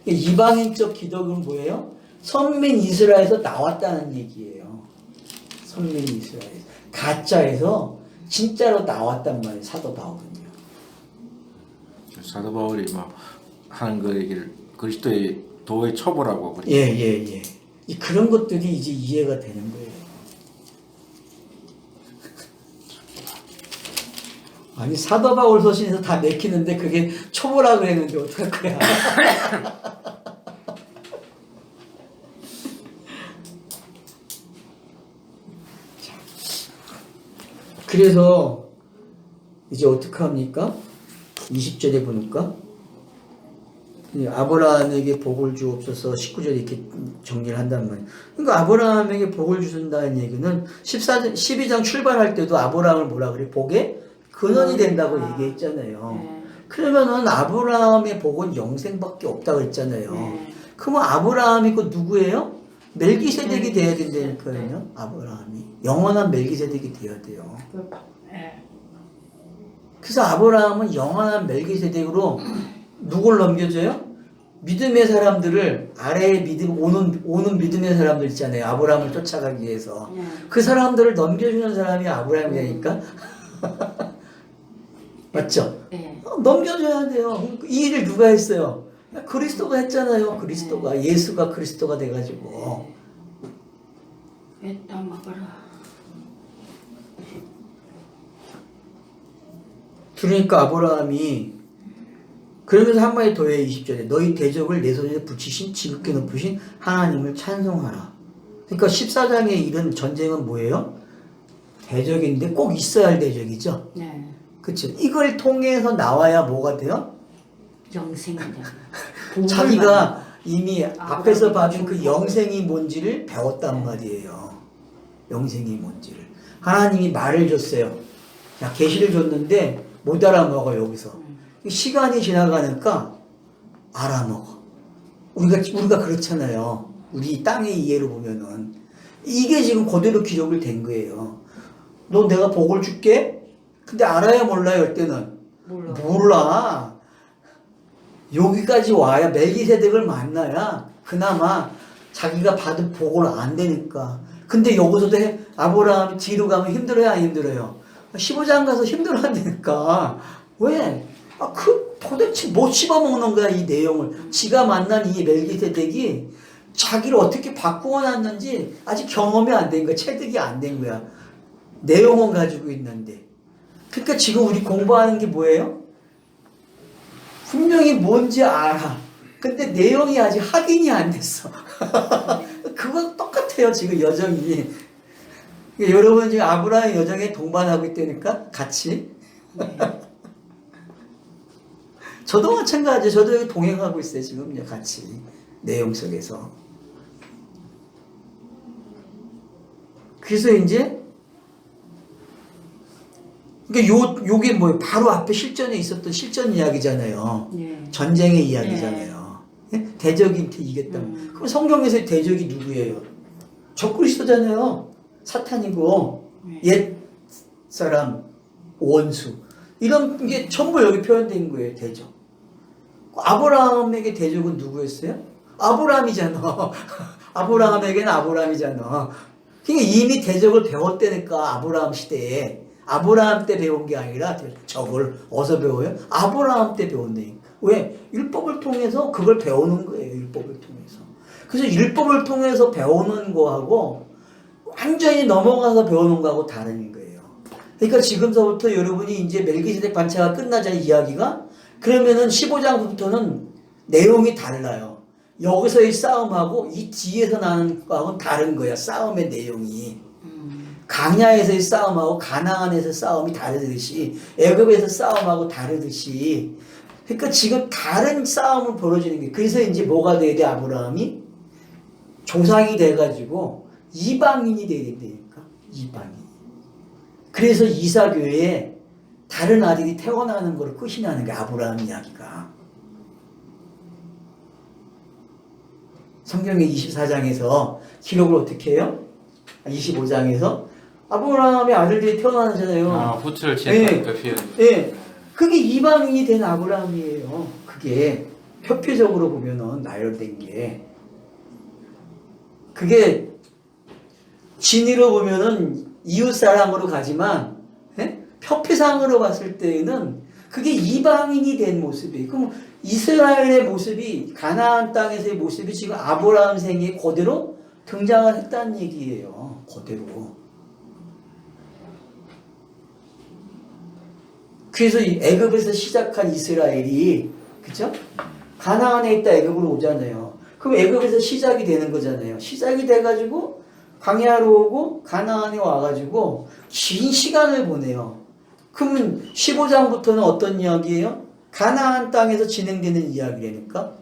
이방인적 기록은 뭐예요? 선민 이스라엘에서 나왔다는 얘기예요. 선민 이스라엘. 가짜에서 진짜로 나왔단 말이에요. 사도 바울은요. 사도 바울이 막 하는 그 얘기를 그리스도의 도의 처벌하고 그랬죠. 예. 그런 것들이 이제 이해가 되는 거예요. 아니 사도 바울 서신에서 다 맥히는데 그게 초보라 그랬는데 어떡할 거야. 그래서 이제 어떻게 합니까? 20절에 보니까 아브라함에게 복을 주옵소서 19절에 이렇게 정리를 한단 말이에요. 그러니까 아브라함에게 복을 주신다는 얘기는 12장 출발할 때도 아브라함을 뭐라 그래? 복의 근원이 된다고 얘기했잖아요. 그러면은 아브라함의 복은 영생밖에 없다고 그랬잖아요. 그러면 아브라함이 그 누구예요? 멜기세덱이 돼야 된다니까요. 아브라함이 영원한 멜기세덱이 돼야 돼요. 그래서 아브라함은 영원한 멜기세덱으로 누굴 넘겨줘요? 믿음의 사람들을 아래에 오는 믿음의 사람들 있잖아요. 아브라함을 쫓아가기 위해서 그 사람들을 넘겨주는 사람이 아브라함이니까 맞죠? 넘겨줘야 돼요. 이 일을 누가 했어요? 그리스도가 했잖아요. 그리스도가 예수가 그리스도가 돼가지고 에따 먹어라. 그러니까 아브라함이 그러면서 한마디 더 해요. 20절에 너희 대적을 내 손에 붙이신 지극히 높으신 하나님을 찬송하라. 그러니까 14장에 이런 전쟁은 뭐예요? 대적인데 꼭 있어야 할 대적이죠. 네. 그렇죠. 이걸 통해서 나와야 뭐가 돼요? 영생이다. 자기가 이미 앞에서 봐준 그 영생이 뭔지를 배웠단 말이에요. 영생이 뭔지를. 하나님이 말을 줬어요. 야, 계시를 줬는데 못 알아먹어 여기서. 시간이 지나가니까 알아먹어. 우리가 그렇잖아요. 우리 땅의 이해로 보면은 이게 지금 그대로 기록을 된 거예요. 너 내가 복을 줄게? 근데 알아야 몰라요, 할 때는. 몰라. 여기까지 와야 멜기세덱을 만나야 그나마 자기가 받은 복을 안 되니까. 근데 여기서도 아브라함이 뒤로 가면 힘들어요, 안 힘들어요? 15장 가서 힘들어한다니까. 왜? 도대체 못 씹어먹는 거야, 이 내용을. 지가 만난 이 멜기세덱이 자기를 어떻게 바꾸어 놨는지 아직 경험이 안 된 거야. 체득이 안 된 거야. 내용은 가지고 있는데. 그러니까 지금 우리 공부하는 게 뭐예요? 분명히 뭔지 알아. 근데 내용이 아직 확인이 안 됐어. 그건 똑같아요, 지금 여정이. 그러니까 여러분 지금 아브라함 여정에 동반하고 있다니까, 같이. 저도 마찬가지예요. 저도 여기 동행하고 있어요, 지금요, 같이. 내용 속에서. 그래서 이제, 그러니까 요게 뭐예요? 바로 앞에 실전에 있었던 실전 이야기잖아요. 전쟁의 이야기잖아요. 대적이 이겼다. 그럼 성경에서의 대적이 누구예요? 적그리스도잖아요. 사탄이고 옛 사람 원수 이런 게 전부 여기 표현된 거예요. 대적. 아브라함에게 대적은 누구였어요? 아브라함이잖아. 아브라함에게는 아브라함이잖아. 그러니까 이미 대적을 배웠다니까. 아브라함 시대에. 아브라함 때 배운 게 아니라 적을 어디서 배워요? 아브라함 때 배운다니까. 왜? 율법을 통해서 그걸 배우는 거예요. 율법을 통해서. 그래서 율법을 통해서 배우는 거하고 완전히 넘어가서 배우는 거하고 다른 거예요. 그러니까 지금서부터 여러분이 이제 멜기세덱 반차가 끝나자는 이야기가 그러면은 15장부터는 내용이 달라요. 여기서의 싸움하고 이 뒤에서 나는 거하고는 다른 거야. 싸움의 내용이. 강야에서의 싸움하고 가나안에서 싸움이 다르듯이 애굽에서 싸움하고 다르듯이 그러니까 지금 다른 싸움을 벌어지는 게 그래서 이제 뭐가 돼야 돼? 아브라함이 조상이 돼가지고 이방인이 돼야 된다니까. 이방인. 그래서 이사교회에 다른 아들이 태어나는 걸 끝이 나는 게 아브라함 이야기가. 성경의 24장에서 기록을 어떻게 해요? 25장에서 아브라함의 아들들이 태어나잖아요. 아, 후처를 예. 취했다는 그 표현. 예. 그게 이방인이 된 아브라함이에요. 그게 표피적으로 보면은 나열된 게. 그게 진위로 보면은 이웃사랑으로 가지만, 예? 표피상으로 봤을 때에는 그게 이방인이 된 모습이에요. 그럼 이스라엘의 모습이, 가나안 땅에서의 모습이 지금 아브라함 생에 그대로 등장을 했다는 얘기예요. 그대로. 그래서 이 애굽에서 시작한 이스라엘이, 그죠? 가나안에 있다 애굽으로 오잖아요. 그럼 애굽에서 시작이 되는 거잖아요. 시작이 돼가지고 광야로 오고 가나안에 와가지고 긴 시간을 보내요. 그러면 15장부터는 어떤 이야기예요? 가나안 땅에서 진행되는 이야기라니까.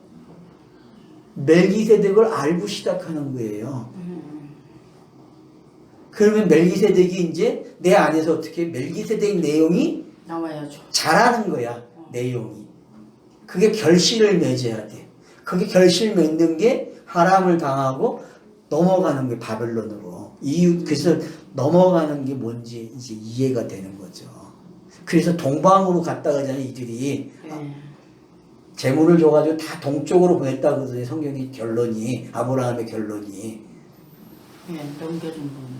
멜기세덱을 알고 시작하는 거예요. 그러면 멜기세덱이 이제 내 안에서 어떻게 멜기세덱 내용이 나와야죠. 잘하는 거야. 내용이. 그게 결실을 맺어야 돼. 그게 결실 맺는 게 하람을 당하고 넘어가는 게 바벨론으로. 그래서 넘어가는 게 뭔지 이제 이해가 되는 거죠. 그래서 동방으로 갔다 가잖아요. 이들이 네. 재물을 줘가지고 다 동쪽으로 보냈다 그러더니 성경이 결론이, 아브라함의 결론이. 네, 넘겨준 분.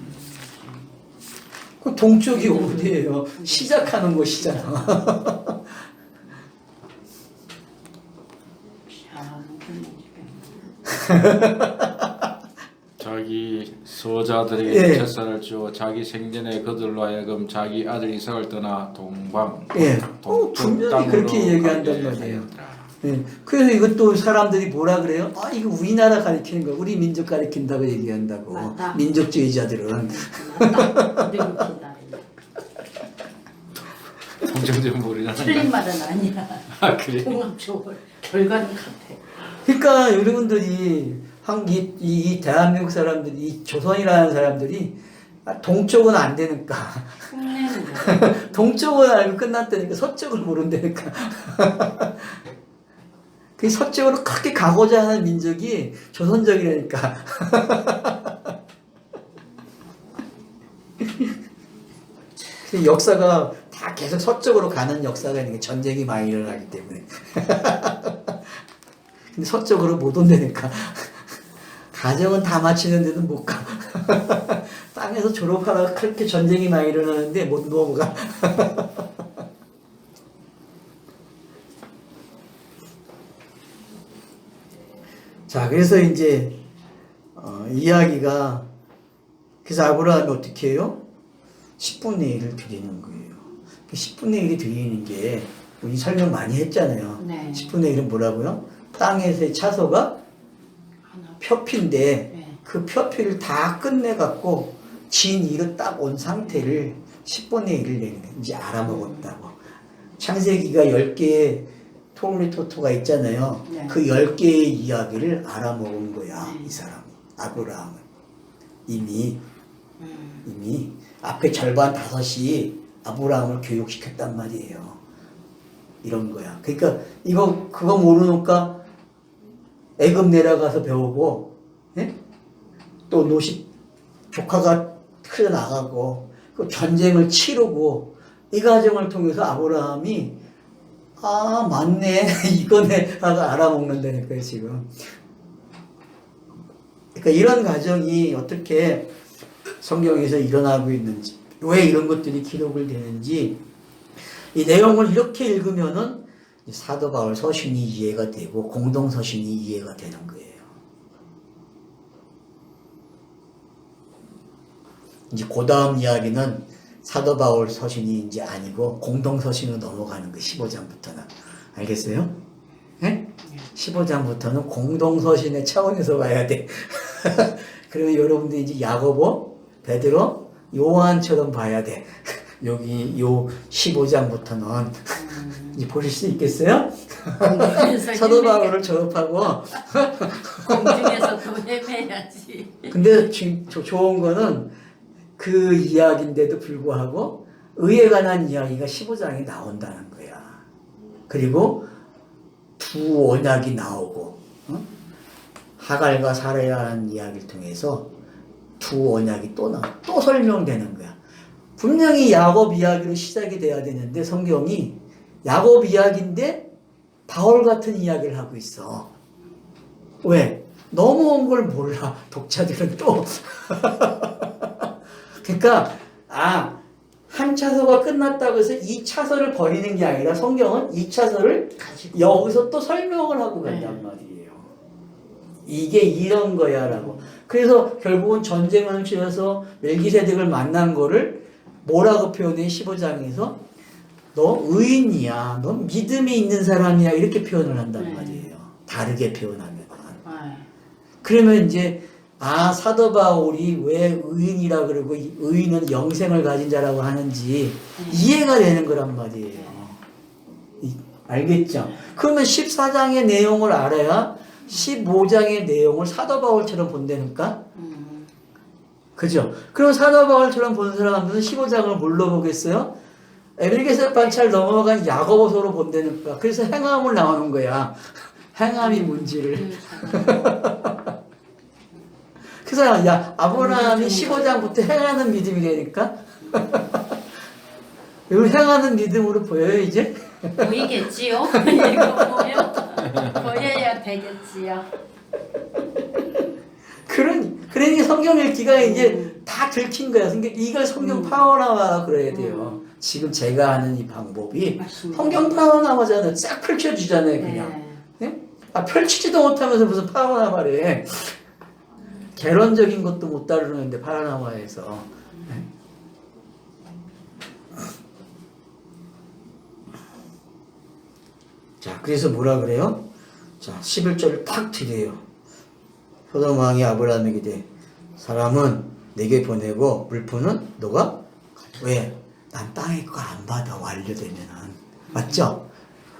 그 동쪽이 어디예요? 시작하는 곳이잖아. 자기 소자들에게 예. 첫산을 주어 자기 생전에 그들로 하여금 자기 아들 이삭을 떠나 동방 예. 동쪽 분명히 땅으로 그렇게 얘기한단 가게 말이에요. 하였더라. 예. 그래서 이것도 사람들이 뭐라 그래요? 아, 이거 우리나라 가리키는 거, 우리 민족 가리킨다고 얘기한다고. 맞다. 민족주의자들은. 맞다. 근데 웃긴다. 공정된 머리는 틀린 말은 아니야. 아, 그래? 종합적으로 결과는 같아. 그러니까 여러분들이 이 대한민국 사람들이, 이 조선이라는 사람들이 동쪽은 안 되니까. 흉내는 거야. 동쪽은 알고 끝났다니까 서쪽을 모른다니까. 그 서쪽으로 크게 가고자 하는 민족이 조선족이라니까. 그 역사가 다 계속 서쪽으로 가는 역사가 있는 게 전쟁이 많이 일어나기 때문에. 근데 서쪽으로 못 온다니까. 가정은 다 마치는데도 못 가. 땅에서 졸업하다가 그렇게 전쟁이 많이 일어나는데 못 넘어가. 자, 그래서 이제 이야기가, 그래서 아브라함이 어떻게 해요? 10분의 1을 드리는 거예요. 10분의 1이 드리는 게 우리 설명 많이 했잖아요. 네. 10분의 1은 뭐라고요? 땅에서의 차소가 하나. 표피인데 네. 그 표피를 다 끝내갖고 진이로 딱 온 상태를 10분의 1을 내는 거예요. 이제 알아먹었다고. 창세기가 10개의 토토가 있잖아요. 네. 그 10개의 이야기를 알아먹은 거야. 네. 이 사람이. 아브라함은. 이미 앞에 절반 5이 아브라함을 교육시켰단 말이에요. 이런 거야. 그러니까 그거 모르니까 애굽 내려가서 배우고, 예? 또 노시 조카가 크게 나가고 그 전쟁을 치르고 이 과정을 통해서 아브라함이 아 맞네 이거네 하고 알아먹는다니까요 지금. 그러니까 이런 과정이 어떻게 성경에서 일어나고 있는지, 왜 이런 것들이 기록을 되는지, 이 내용을 이렇게 읽으면은 사도 바울 서신이 이해가 되고 공동 서신이 이해가 되는 거예요. 이제 그 다음 이야기는 사도 바울 서신이 이제 아니고 공동 서신으로 넘어가는 거 15장부터는. 알겠어요? 네? 15장부터는 공동 서신의 차원에서 봐야 돼. 그리고 여러분들이 이제 야고보, 베드로, 요한처럼 봐야 돼. 여기 요 15장부터는 이제 보실 수 있겠어요? 사도 바울을 졸업하고 공중에서도 헤매야지. 근데 좋은 거는 그 이야기인데도 불구하고 의에 관한 이야기가 15장에 나온다는 거야. 그리고 두 언약이 나오고 하갈과 사라라는 이야기를 통해서 두 언약이 또 설명되는 거야. 분명히 야곱 이야기로 시작이 돼야 되는데 성경이 야곱 이야기인데 바울 같은 이야기를 하고 있어. 왜? 넘어온 걸 몰라. 독자들은 또. 그러니까 한 차서가 끝났다고 해서 2차서를 버리는 게 아니라 성경은 2차서를 여기서 또 설명을 하고 간단 말이에요. 이게 이런 거야 라고. 그래서 결국은 전쟁을 치러서 멜기세덱을 만난 거를 뭐라고 표현해? 15장에서 너 의인이야, 너 믿음이 있는 사람이야, 이렇게 표현을 한단 말이에요. 다르게 표현하면. 그러면 이제 사도 바울이 왜 의인이라 그러고 의인은 영생을 가진 자라고 하는지 이해가 되는 거란 말이에요. 알겠죠? 그러면 14장의 내용을 알아야 15장의 내용을 사도 바울처럼 본다니까? 그죠? 그럼 사도 바울처럼 보는 사람들은 15장을 뭘로 보겠어요? 에베레게서 반차를 넘어간 야고보서로 본다니까. 그래서 행함을 나오는 거야. 행함이 뭔지를. 그래서 아브라함이 15장부터 행하는 믿음이라니까? 이걸 행하는 믿음으로 보여요, 이제? 보이겠지요? 이거 보여? 보여야 되겠지요. 그러니 성경 읽기가 이제 다 들킨 거야. 그러니까 이걸 성경 파워나와 그래야 돼요. 지금 제가 하는 이 방법이 맞습니다. 성경 파워나와잖아요. 싹 펼쳐주잖아요, 그냥. 네? 펼치지도 못하면서 무슨 파워나와래. 개론적인 것도 못 다루는데 파워나와에서. 자, 그래서 뭐라 그래요? 자, 11절을 탁 드려요. 소돔 왕이 아브라함에게 돼. 사람은 내게 보내고 물품은 너가 왜? 난 땅의 거 안 받아 완료되면은. 맞죠?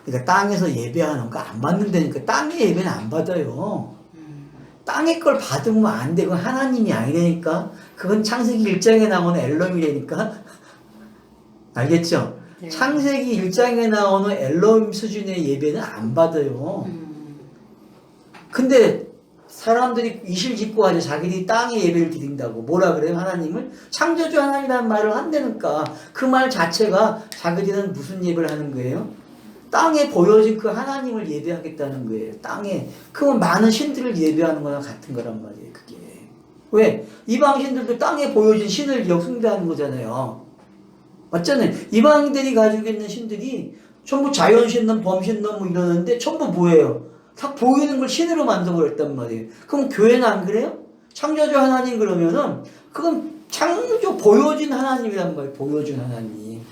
그러니까 땅에서 예배하는 거 안 받는다니까. 땅의 예배는 안 받아요. 땅의 걸 받으면 안 돼. 그건 하나님이 아니라니까. 그건 창세기 1장에 나오는 엘롬이라니까. 알겠죠? 네. 창세기 1장에 나오는 엘롬 수준의 예배는 안 받아요. 근데 사람들이 이실 짓고 하죠. 자기들이 땅의 예배를 드린다고. 뭐라 그래요? 하나님을? 창조주 하나님이라는 말을 한다니까. 그 말 자체가 자기들은 무슨 예배를 하는 거예요? 땅에 보여진 그 하나님을 예배하겠다는 거예요. 땅에. 그건 많은 신들을 예배하는 거랑 같은 거란 말이에요. 그게. 왜? 이방 신들도 땅에 보여진 신을 숭배하는 거잖아요. 맞잖아요. 이방인들이 가지고 있는 신들이 전부 자연신론, 범신론 뭐 이러는데 전부 뭐예요? 다 보이는 걸 신으로 만들어버렸단 말이에요. 그럼 교회는 안 그래요? 창조주 하나님 그러면은 그건 창조 보여진 하나님이란 말이에요. 보여준 하나님.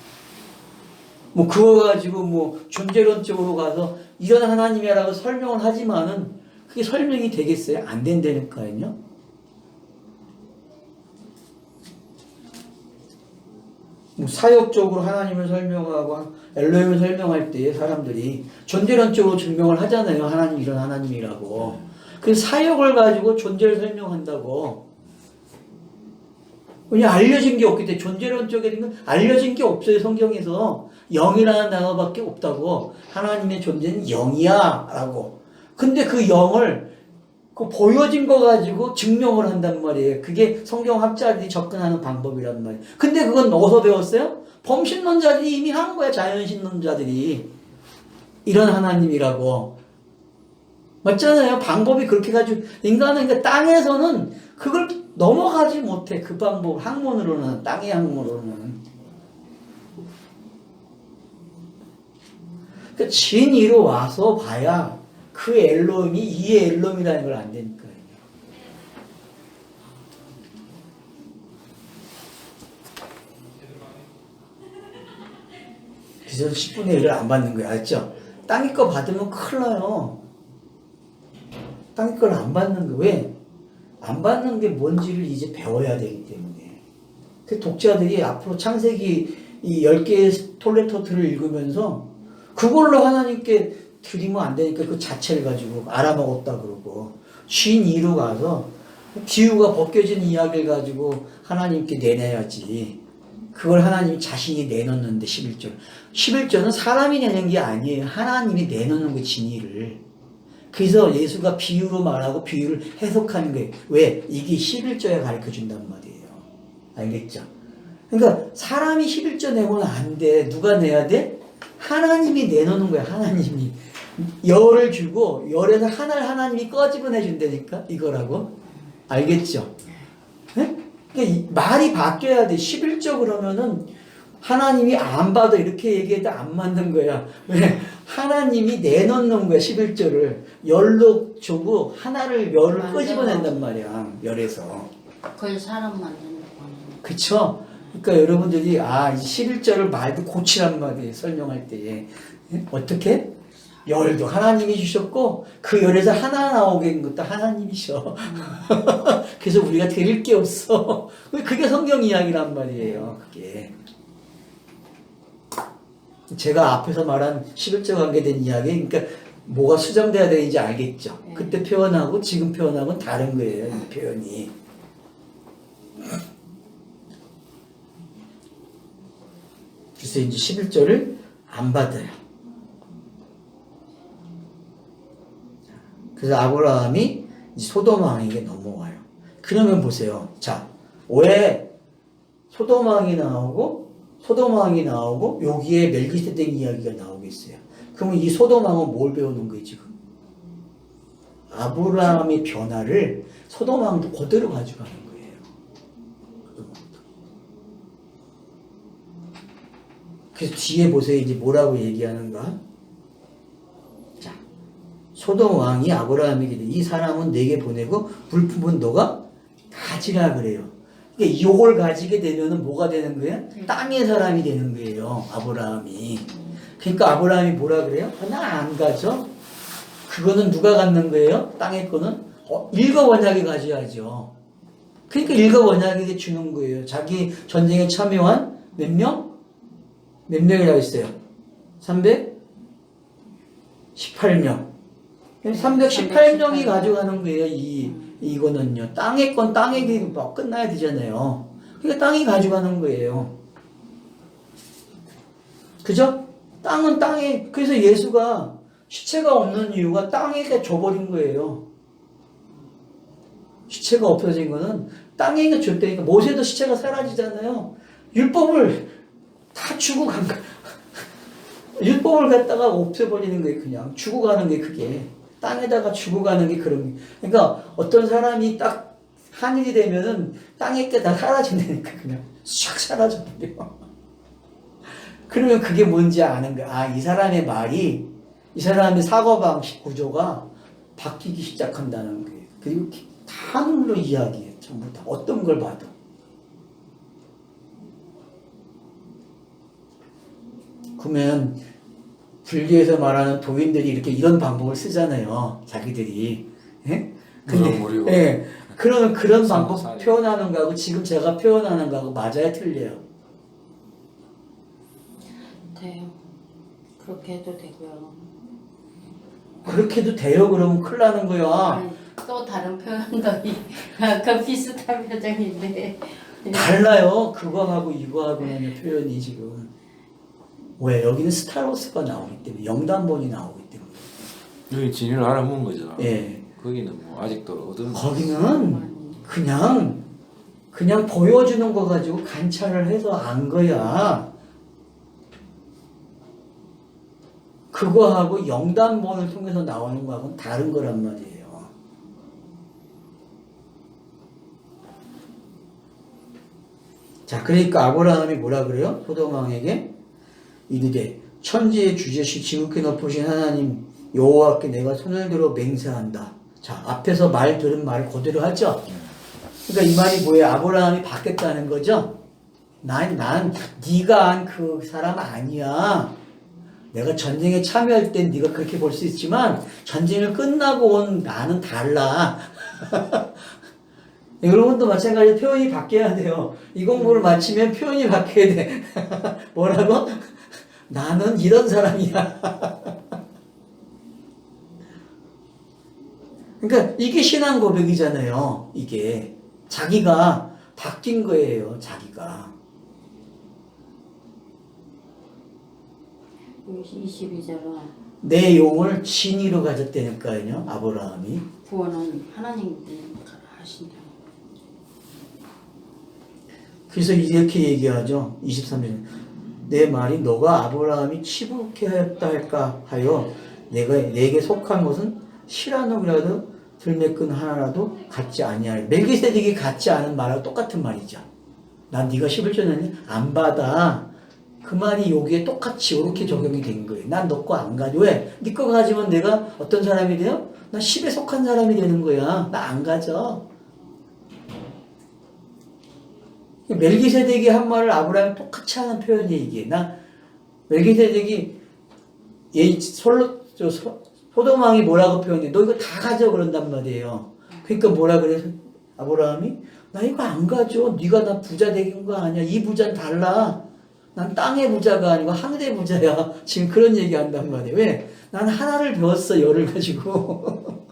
뭐 그거 가지고 뭐 존재론적으로 가서 이런 하나님이라고 설명을 하지만은 그게 설명이 되겠어요? 안 된다니까요. 뭐 사역적으로 하나님을 설명하고 엘로힘을 설명할 때 사람들이 존재론적으로 증명을 하잖아요. 하나님 이런 하나님이라고. 그래서 사역을 가지고 존재를 설명한다고. 그냥 알려진 게 없기 때문에 존재론적인 건 알려진 게 없어요. 성경에서. 영이라는 단어밖에 없다고. 하나님의 존재는 영이야 라고. 근데 그 영을 그 보여진 거 가지고 증명을 한단 말이에요. 그게 성경학자들이 접근하는 방법이란 말이에요. 근데 그건 어디서 배웠어요? 범신론자들이 이미 한 거야. 자연신론자들이. 이런 하나님이라고. 맞잖아요. 방법이 그렇게 가지고 인간은 그러니까 땅에서는 그걸 넘어가지 못해. 그 방법 학문으로는. 땅의 학문으로는. 그러니까 진이로 와서 봐야 그 엘롬이 이 엘롬이라는 걸 안 되니까요. 그래서 10분의 1을 안 받는 거예요. 알죠? 땅의 거 받으면 큰일 나요. 땅의 걸 안 받는 거. 왜? 안 받는 게 뭔지를 이제 배워야 되기 때문에. 그 독자들이 앞으로 창세기 이 10개의 톨레토트를 읽으면서 그걸로 하나님께 드리면 안 되니까 그 자체를 가지고 알아먹었다 그러고 쉰2로 가서 비유가 벗겨진 이야기를 가지고 하나님께 내놔야지. 그걸 하나님이 자신이 내놓는데 11절. 11절은 사람이 내는 게 아니에요. 하나님이 내놓는 거 진리를. 그래서 예수가 비유로 말하고 비유를 해석하는 거예요. 왜? 이게 11조에 가르쳐 준단 말이에요. 알겠죠? 그러니까 사람이 11조 내면 안 돼. 누가 내야 돼? 하나님이 내놓는 거야. 하나님이. 열을 주고 열에서 하나를 하나님이 꺼집어내 준다니까 이거라고. 알겠죠? 네? 그러니까 말이 바뀌어야 돼. 11조 그러면은 하나님이 안 받아 이렇게 얘기해도 안 맞는 거야. 왜? 하나님이 내놓는 거야. 11조를 열로 주고 하나를 열을 맞아. 끄집어낸단 말이야. 열에서. 그걸 사람 만든다고 하는 그쵸? 그러니까 여러분들이 이 11절을 말도 고치란 말이에요. 설명할 때에. 어떻게? 열도 하나님이 주셨고 그 열에서 하나 나오게 한 것도 하나님이셔. 그래서 우리가 드릴 게 없어. 그게 성경 이야기란 말이에요. 그게. 제가 앞에서 말한 11절 관계된 이야기, 그러니까 뭐가 수정돼야 되는지 알겠죠? 그때 표현하고 지금 표현하고는 다른 거예요. 이 표현이. 그래서 이제 11조를 안 받아요. 그래서 아브라함이 이제 소돔 왕에게 넘어와요. 그러면 보세요. 자, 왜 소돔 왕이 나오고 여기에 멜기세덱 이야기가 나오겠어요. 그러면 이 소돔 왕은 뭘 배우는 거예요, 지금? 아브라함의 변화를 소돔 왕도 그대로 가져가는 거예요. 그래서 뒤에 보세요. 이제 뭐라고 얘기하는가? 자, 소돔 왕이 아브라함에게 이 사람은 내게 보내고 물품은 너가 가지라 그래요. 그러니까 이걸 가지게 되면은 뭐가 되는 거예요? 땅의 사람이 되는 거예요. 아브라함이. 그러니까 아브라함이 뭐라 그래요? 나 안 가져. 그거는 누가 갖는 거예요? 땅의 거는 일거 원약이 가져야죠. 그러니까 일거 원약에게 주는 거예요. 자기 전쟁에 참여한 몇 명? 몇 명이라고 했어요? 318명. 318명이 가져가는 거예요. 이거는요. 땅의 건 땅에게 뭐 끝나야 되잖아요. 그러니까 땅이 가져가는 거예요. 그죠? 땅은 땅에, 그래서 예수가 시체가 없는 이유가 땅에게 줘버린 거예요. 시체가 없어진 거는 땅에게 줬다니까. 모세도 시체가 사라지잖아요. 율법을 다 주고 간 거. 율법을 갖다가 없애버리는 거예요. 그냥 주고 가는 게 그게. 땅에다가 주고 가는 게 그런 게. 그러니까 어떤 사람이 딱 한일이 되면은 땅에 게 다 사라진다니까. 그냥 샥 사라져버려. 그러면 그게 뭔지 아는 거야. 이 사람의 말이, 이 사람의 사고방식 구조가 바뀌기 시작한다는 거예요. 그리고 다 눈으로 이야기해. 전부 다. 어떤 걸 봐도. 그러면 불교에서 말하는 도인들이 이렇게 이런 방법을 쓰잖아요. 자기들이. 예? 근데, 예. 그러면 그런 방법 표현하는 거하고 지금 제가 표현하는 거하고 맞아야 틀려요. 돼요. 그렇게 해도 되고요. 그렇게 해도 돼요. 그러면 큰일 나는 거야. 아니, 또 다른 표현도 아까 비슷한 표정인데 달라요. 그거하고 이거하고는 표현이 지금. 왜? 여기는 스타로스가 나오기 때문에 영단본이 나오기 때문에. 여기 진리를 알아먹은 거죠. 예. 거기는 뭐 아직도 얻은. 거기는 그냥 보여주는 거 가지고 관찰을 해서 안 거야. 그거하고 영단본을 통해서 나오는 거하고는 다른 거란 말이에요. 자, 그러니까 아브라함이 뭐라 그래요? 소돔 왕에게 이르되 천지의 주제시 지극히 높으신 하나님 여호와께 내가 손을 들어 맹세한다. 자, 앞에서 말 들은 말을 그대로 하죠. 그러니까 이 말이 뭐예요? 아브라함이 바뀌었다는 거죠. 난 네가 한 그 사람 아니야. 내가 전쟁에 참여할 땐 네가 그렇게 볼 수 있지만 전쟁을 끝나고 온 나는 달라. 여러분도 마찬가지로 표현이 바뀌어야 돼요. 이 공부를 마치면 표현이 바뀌어야 돼. 뭐라고? 나는 이런 사람이야. 그러니까 이게 신앙 고백이잖아요. 이게 자기가 바뀐 거예요. 자기가. 22절은 내 용을 진이로 가졌다니까요. 아브라함이. 구원은 하나님이 하신다. 그래서 이렇게 얘기하죠. 23절. 내 말이 너가 아브라함이 치부케 하였다 할까 하여 내게 속한 것은 실한옥이라도 들매끈 하나라도 같지 아니하리. 멜기세덱이 같지 않은 말하고 똑같은 말이죠. 난 네가 11조는 안 받아. 그 말이 여기에 똑같이 이렇게 적용이 된 거예요. 난 너 거 안 가져. 왜? 네 거 가지면 내가 어떤 사람이 돼요? 나 10에 속한 사람이 되는 거야. 나 안 가져. 멜기세덱이 한 말을 아브라함이 똑같이 하는 표현이 이게. 멜기세덱이 소돔 왕이 뭐라고 표현해? 너 이거 다 가져 그런단 말이에요. 그러니까 뭐라 그래서 아브라함이 나 이거 안 가져. 네가 나 부자 되긴 거 아니야. 이 부자는 달라. 난 땅의 부자가 아니고 하늘의 부자야. 지금 그런 얘기 한단 말이에요. 왜? 난 하나를 배웠어. 열을 가지고.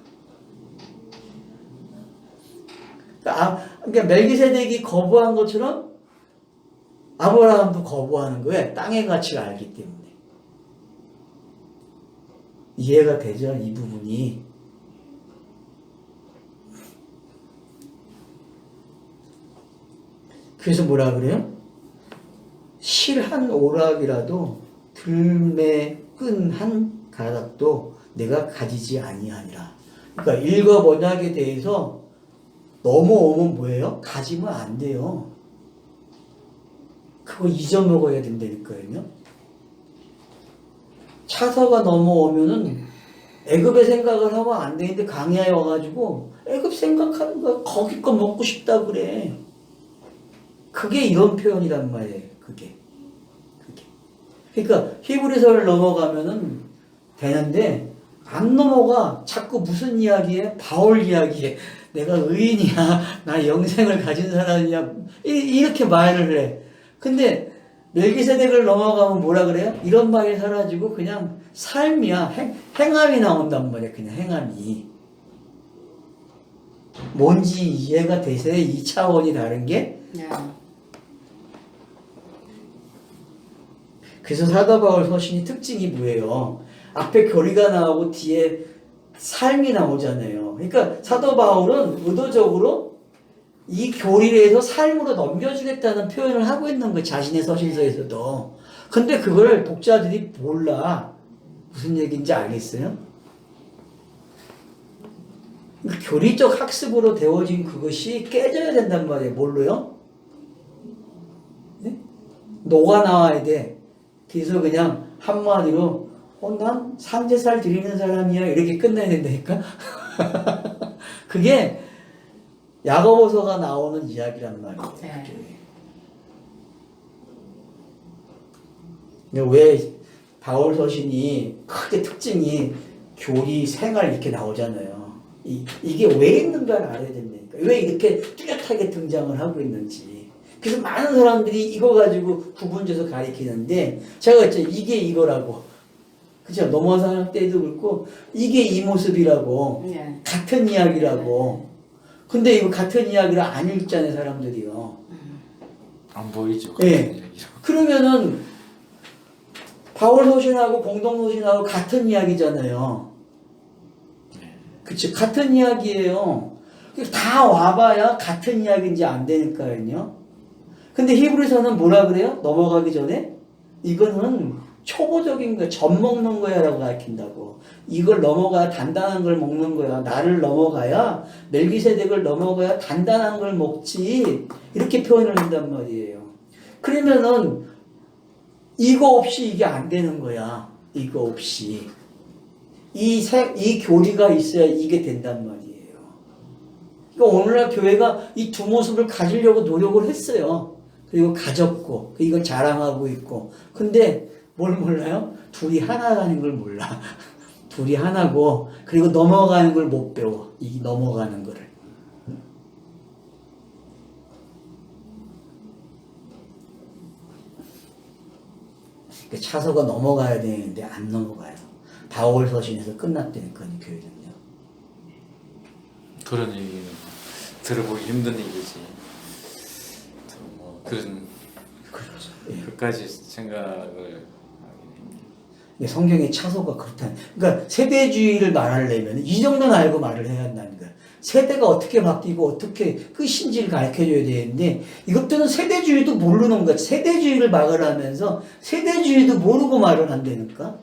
그러니까 멜기세덱이 거부한 것처럼 아브라함도 거부하는 거예요. 땅의 가치를 알기 때문에. 이해가 되죠? 이 부분이. 그래서 뭐라 그래요? 실한 오락이라도 들매 끈 한 가닥도 내가 가지지 아니하니라. 그러니까 일거 번역에 대해서 넘어오면 뭐예요? 가지면 안 돼요. 그거 잊어먹어야 된다니까요. 차서가 넘어오면은 애굽의 생각을 하면 안 되는데 강야에 와가지고 애굽 생각하는 거야. 거기 거 먹고 싶다 그래. 그게 이런 표현이란 말이에요. 그게. 그러니까 히브리서를 넘어가면은 되는데 안 넘어가. 자꾸 무슨 이야기에? 바울 이야기에. 내가 의인이야. 나 영생을 가진 사람이야. 이렇게 말을 해. 근데 멜기세덱을 넘어가면 뭐라 그래요? 이런 말이 사라지고 그냥 삶이야. 행함이 나온단 말이야. 그냥 행함이. 뭔지 이해가 되세요? 이 차원이 다른 게? 네. 그래서 사도 바울 서신이 특징이 뭐예요? 앞에 교리가 나오고 뒤에 삶이 나오잖아요. 그러니까 사도 바울은 의도적으로 이 교리를 해서 삶으로 넘겨주겠다는 표현을 하고 있는 거예요. 자신의 서신서에서도. 근데 그걸 독자들이 몰라. 무슨 얘기인지 알겠어요? 교리적 학습으로 되어진 그것이 깨져야 된단 말이에요. 뭘로요? 네? 녹아 나와야 돼. 그래서 그냥 한마디로 난 상제살 드리는 사람이야 이렇게 끝내야 된다니까. 그게 야고보서가 나오는 이야기란 말이에요. 네. 왜 바울 서신이 크게 특징이 교리 생활 이렇게 나오잖아요. 이게 왜 있는가를 알아야 된다니까. 왜 이렇게 뚜렷하게 등장을 하고 있는지. 그래서 많은 사람들이 이거 가지고 구분져서 가리키는데 제가 했죠. 이게 이거라고. 그죠? 넘어서 할 때도 그렇고 이게 이 모습이라고. 네. 같은 이야기라고. 근데 이거 같은 이야기를 안 읽잖아요. 사람들이요. 안 보이죠. 네. 그러면은 바울 서신하고 공동 서신하고 같은 이야기잖아요. 그치? 같은 이야기예요. 다 와봐야 같은 이야기인지 안 되니까요. 근데 히브리서는 뭐라 그래요? 넘어가기 전에 이거는 초보적인 거야. 젖 먹는 거야 라고 가르친다고. 이걸 넘어가야 단단한 걸 먹는 거야. 나를 넘어가야 멜기세덱을 넘어가야 단단한 걸 먹지. 이렇게 표현을 한단 말이에요. 그러면은 이거 없이 이게 안 되는 거야. 이거 없이. 이 교리가 있어야 이게 된단 말이에요. 그러니까 오늘날 교회가 이 두 모습을 가지려고 노력을 했어요. 그리고 가졌고, 이걸 자랑하고 있고. 근데 뭘 몰라요? 둘이 하나라는 걸 몰라. 둘이 하나고, 그리고 넘어가는 걸 못 배워. 이 넘어가는 거를. 차서가 넘어가야 되는데 안 넘어가요. 바울 서신에서 끝났다니까요, 교회는요. 그런 얘기는 들어보기 힘든 얘기지. 뭐 그런 그렇죠. 예. 끝까지 생각을 하긴 힘들어요. 근데 성경의 차소가 그렇다는. 그러니까 세대주의를 말하려면 이 정도는 알고 말을 해야 한다는 거야. 세대가 어떻게 바뀌고 어떻게 끝인지를 가르쳐줘야 되는데 이것들은 세대주의도 모르는 거야. 세대주의를 막을 하면서 세대주의도 모르고 말을 한다니까.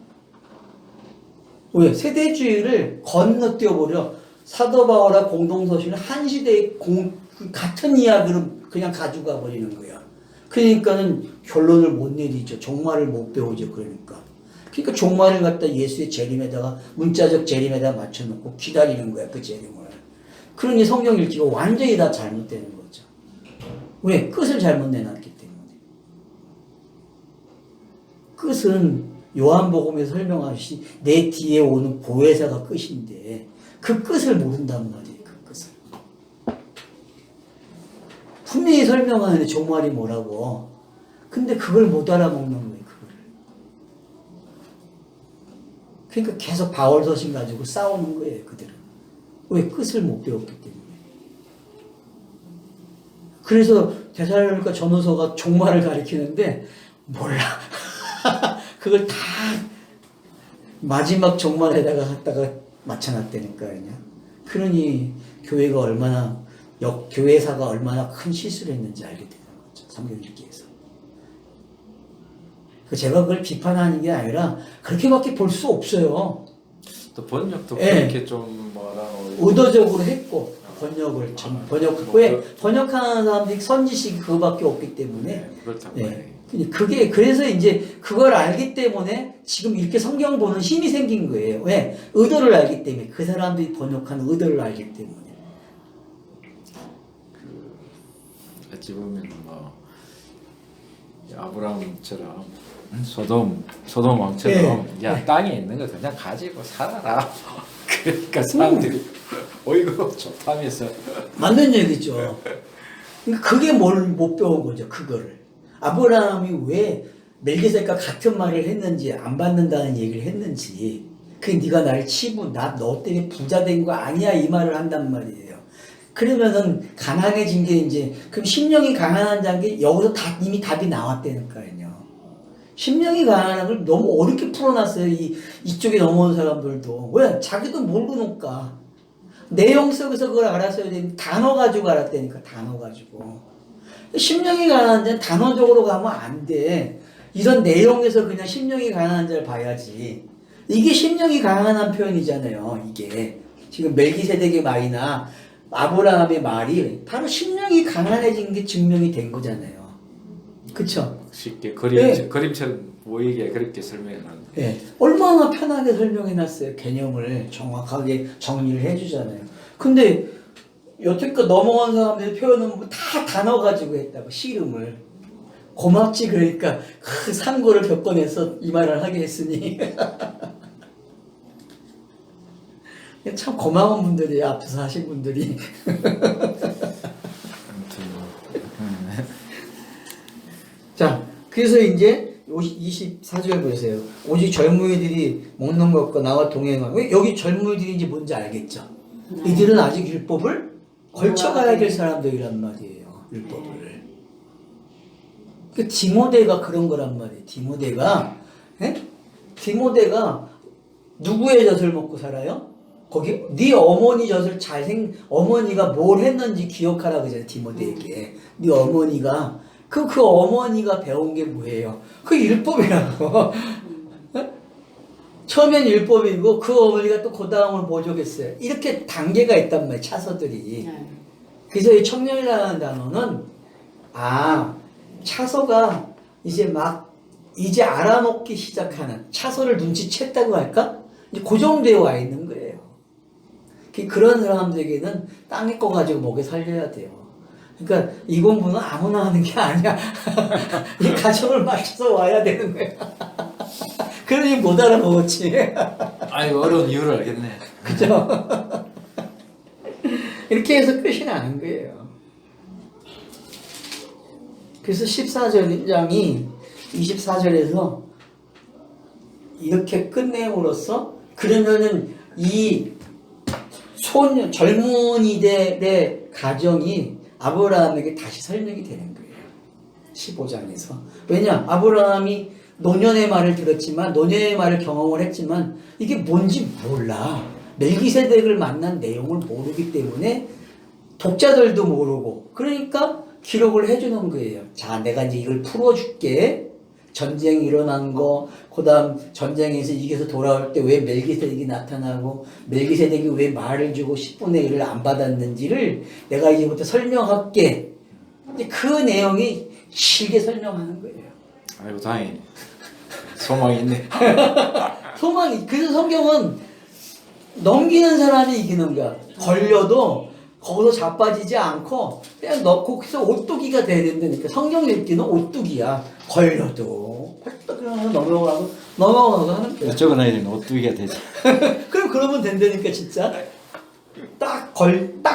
왜? 세대주의를 건너뛰어버려. 사도 바울과 공동서신을 한 시대의 같은 이야기로 그냥 가져가 버리는 거야. 그러니까는 결론을 못 내리죠. 종말을 못 배우죠. 그러니까 종말을 갖다 예수의 재림에다가 문자적 재림에다 맞춰놓고 기다리는 거야. 그 재림을. 그러니 성경 읽기가 완전히 다 잘못되는 거죠. 왜? 끝을 잘못 내놨기 때문에. 끝은 요한복음에서 설명하듯이 내 뒤에 오는 보혜사가 끝인데 그 끝을 모른단 말이에요. 그 끝을. 분명히 설명하는데 종말이 뭐라고. 근데 그걸 못 알아먹는 거예요. 그러니까 계속 바울 서신 가지고 싸우는 거예요. 그들은. 왜? 끝을 못 배웠기 때문에. 그래서 데살로니가 전후서가 종말을 가리키는데 몰라. 그걸 다 마지막 종말에다가 갖다가 맞춰놨다니까요. 그러니 교회가 얼마나 교회사가 얼마나 큰 실수를 했는지 알게 되는 거죠. 성경 읽기에서. 제가 그걸 비판하는 게 아니라 그렇게밖에 볼 수 없어요. 또 번역도 네. 그렇게 좀 뭐라고 의도적으로 했고 번역을 번역하고 번역하는 사람들이 선지식이 그거밖에 없기 때문에 그렇다고. 네. 그게 그래서 이제 그걸 알기 때문에 지금 이렇게 성경 보는 힘이 생긴 거예요. 왜? 의도를 알기 때문에 그 사람들이 번역하는 의도를 알기 때문에. 어찌 보면 뭐 아브라함처럼 소돔 왕처럼 네. 야 땅에 있는 거 그냥 가지고 살아라. 그러니까 사람들이 어이구 좋다면서 맞는 얘기죠. 그러니까 그게 뭘 못 배운 거죠. 그거를. 아브라함이 왜 멜기세과 같은 말을 했는지 안 받는다는 얘기를 했는지 그게 네가 나를 치고 너 때문에 부자 된 거 아니야 이 말을 한단 말이에요. 그러면은 가난해진 게 이제 그럼 심령이 가난한 게 여기서 이미 답이 나왔다니까요. 심령이 가난한 걸 너무 어렵게 풀어놨어요. 이쪽에 넘어온 사람들도. 왜? 자기도 모르니까. 내용 속에서 그걸 알았어야 되는데 단어 가지고 알았다니까. 단어 가지고. 심령이 가난한 자는 단어적으로 가면 안 돼. 이런 내용에서 그냥 심령이 가난한 자를 봐야지. 이게 심령이 가난한 표현이잖아요. 이게. 지금 멜기세덱의 말이나 아브라함의 말이 바로 심령이 가난해진 게 증명이 된 거잖아요. 그쵸? 쉽게 네. 그림처럼 보이게 그렇게 설명하는. 예, 얼마나 편하게 설명해놨어요. 개념을 정확하게 정리를 해주잖아요. 근데 여태껏 넘어간 사람들의 표현은 뭐 다 단어 가지고 했다고 씨름을. 고맙지 그러니까 그 상고를 겪어내서 이 말을 하게 했으니 참 고마운 분들이에요. 앞에서 하신 분들이. 자, 그래서 이제 24절 보세요. 오직 젊은이들이 먹는 것과 나와 동행하고 여기 젊은이들이 뭔지 알겠죠? 이들은 아직 율법을 걸쳐가야 될 사람들이란 말이에요. 율법을. 그 디모데가 그런 거란 말이에요. 디모데가 누구의 젖을 먹고 살아요? 거기 네 어머니 젖을 어머니가 뭘 했는지 기억하라 그러잖아요. 디모데에게. 네 어머니가 그 어머니가 배운 게 뭐예요? 그 율법이라고. 처음엔 율법이고 그 어머니가 또 그 다음을 뭐 줬겠어요? 이렇게 단계가 있단 말이에요. 차서들이. 그래서 이 청년이라는 단어는 차서가 이제 알아먹기 시작하는 차서를 눈치챘다고 할까? 이제 고정되어 와 있는 거예요. 그런 사람들에게는 땅에 거 가지고 먹여 살려야 돼요. 그러니까 이 공부는 아무나 하는 게 아니야. 이 가정을 맞춰서 와야 되는 거야. 그러니 못 알아먹었지. 아이고 어려운 이유를 알겠네. 그죠? 이렇게 해서 끝이 나는 거예요. 그래서 14장이 24절에서 이렇게 끝내므로써 그러면은 이 젊은이들의 가정이 아브라함에게 다시 설명이 되는 거예요. 15장에서. 왜냐? 아브라함이 노년의 말을 들었지만 노년의 말을 경험을 했지만 이게 뭔지 몰라. 멜기세덱을 만난 내용을 모르기 때문에 독자들도 모르고 그러니까 기록을 해주는 거예요. 자, 내가 이제 이걸 풀어줄게. 전쟁이 일어난 거, 그 다음 전쟁에서 이겨서 돌아올 때 왜 멜기세덱이 나타나고 멜기세덱이 왜 말을 주고 10분의 1을 안 받았는지를 내가 이제부터 설명할게. 근데 그 내용이 길게 설명하는 거예요. 아이고 다행이네. 소망이 있네. 소망이. 그래서 성경은 넘기는 사람이 이기는 거야. 걸려도 거기서 자빠지지 않고 그냥 넣고 그래서 오뚜기가 돼야 된다니까. 성경 읽기는 오뚜기야. 걸려도 그러면서 넘어가고 하는 거야. 이쪽은 아이들은 오뚜기가 되지. 그럼 그러면 된다니까 진짜. 딱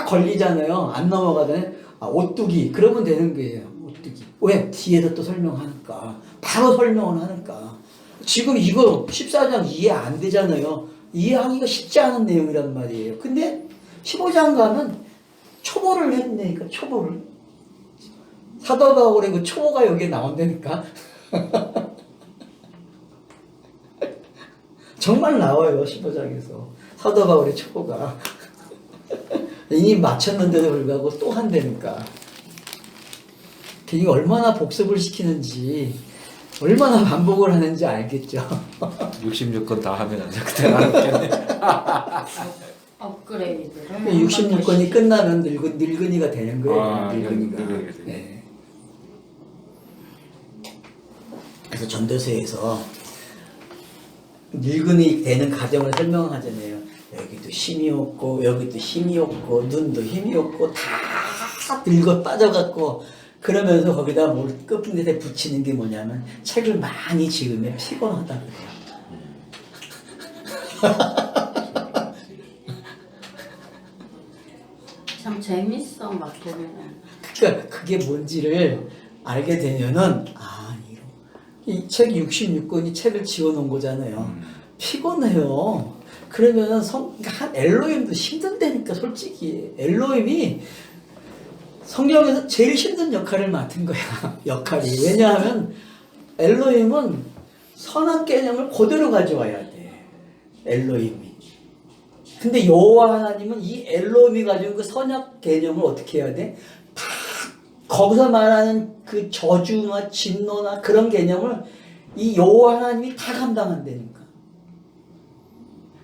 걸리잖아요. 안 넘어가잖아요. 아, 오뚜기. 그러면 되는 거예요. 오뚜기. 왜? 뒤에서 또 설명하니까. 바로 설명을 하니까. 지금 이거 14장 이해 안 되잖아요. 이해하기가 쉽지 않은 내용이란 말이에요. 근데 15장 가면 초보를 했네니까 초보를. 사도 바울의 그 초보가 여기에 나온다니까. 정말 나와요. 15장에서 사도 바울의 초보가. 이미 마쳤는데도 불구하고 또 한다니까. 이게 얼마나 복습을 시키는지 얼마나 반복을 하는지 알겠죠. 66건 다 하면 그때 알았겠네. 업그레이드를 66권이 끝나면 늙은이가 되는 거예요. 아, 늙은이가. 늙은이가 되네. 네. 그래서 전도서에서 늙은이 되는 과정을 설명하잖아요. 여기도 힘이 없고 여기도 힘이 없고 눈도 힘이 없고 다 늙어 빠져갖고 그러면서 거기다 뭘 끝인데 붙이는 게 뭐냐면 책을 많이 지으면 피곤하다 그래요. 참 재밌어 막 보면. 그러니까 그게 뭔지를 알게 되면은 이 책 66권이 책을 지어놓은 거잖아요. 피곤해요. 그러면은 한 엘로힘도 힘든다니까 솔직히. 엘로힘이 성경에서 제일 힘든 역할을 맡은 거야. 역할이. 왜냐하면 엘로힘은 선악 개념을 그대로 가져와야 돼. 엘로힘이. 근데 여호와 하나님은 이 엘로힘이 가지고 그 선악 개념을 어떻게 해야 돼? 다 거기서 말하는 그 저주나 진노나 그런 개념을 이 여호와 하나님이 다 감당한다니까.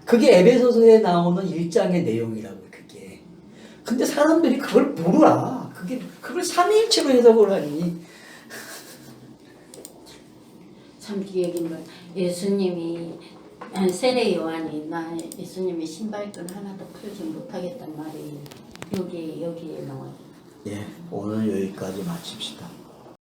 그게 에베소서에 나오는 1장의 내용이라고 그게. 근데 사람들이 그걸 몰라. 그걸 삼위일체로 해석을 하니. 참 기억이면 예수님이 세례 요한이 나 예수님의 신발끈 하나도 풀지 못하겠단 말이 여기에 나와요. 예, 오늘 여기까지 마칩시다.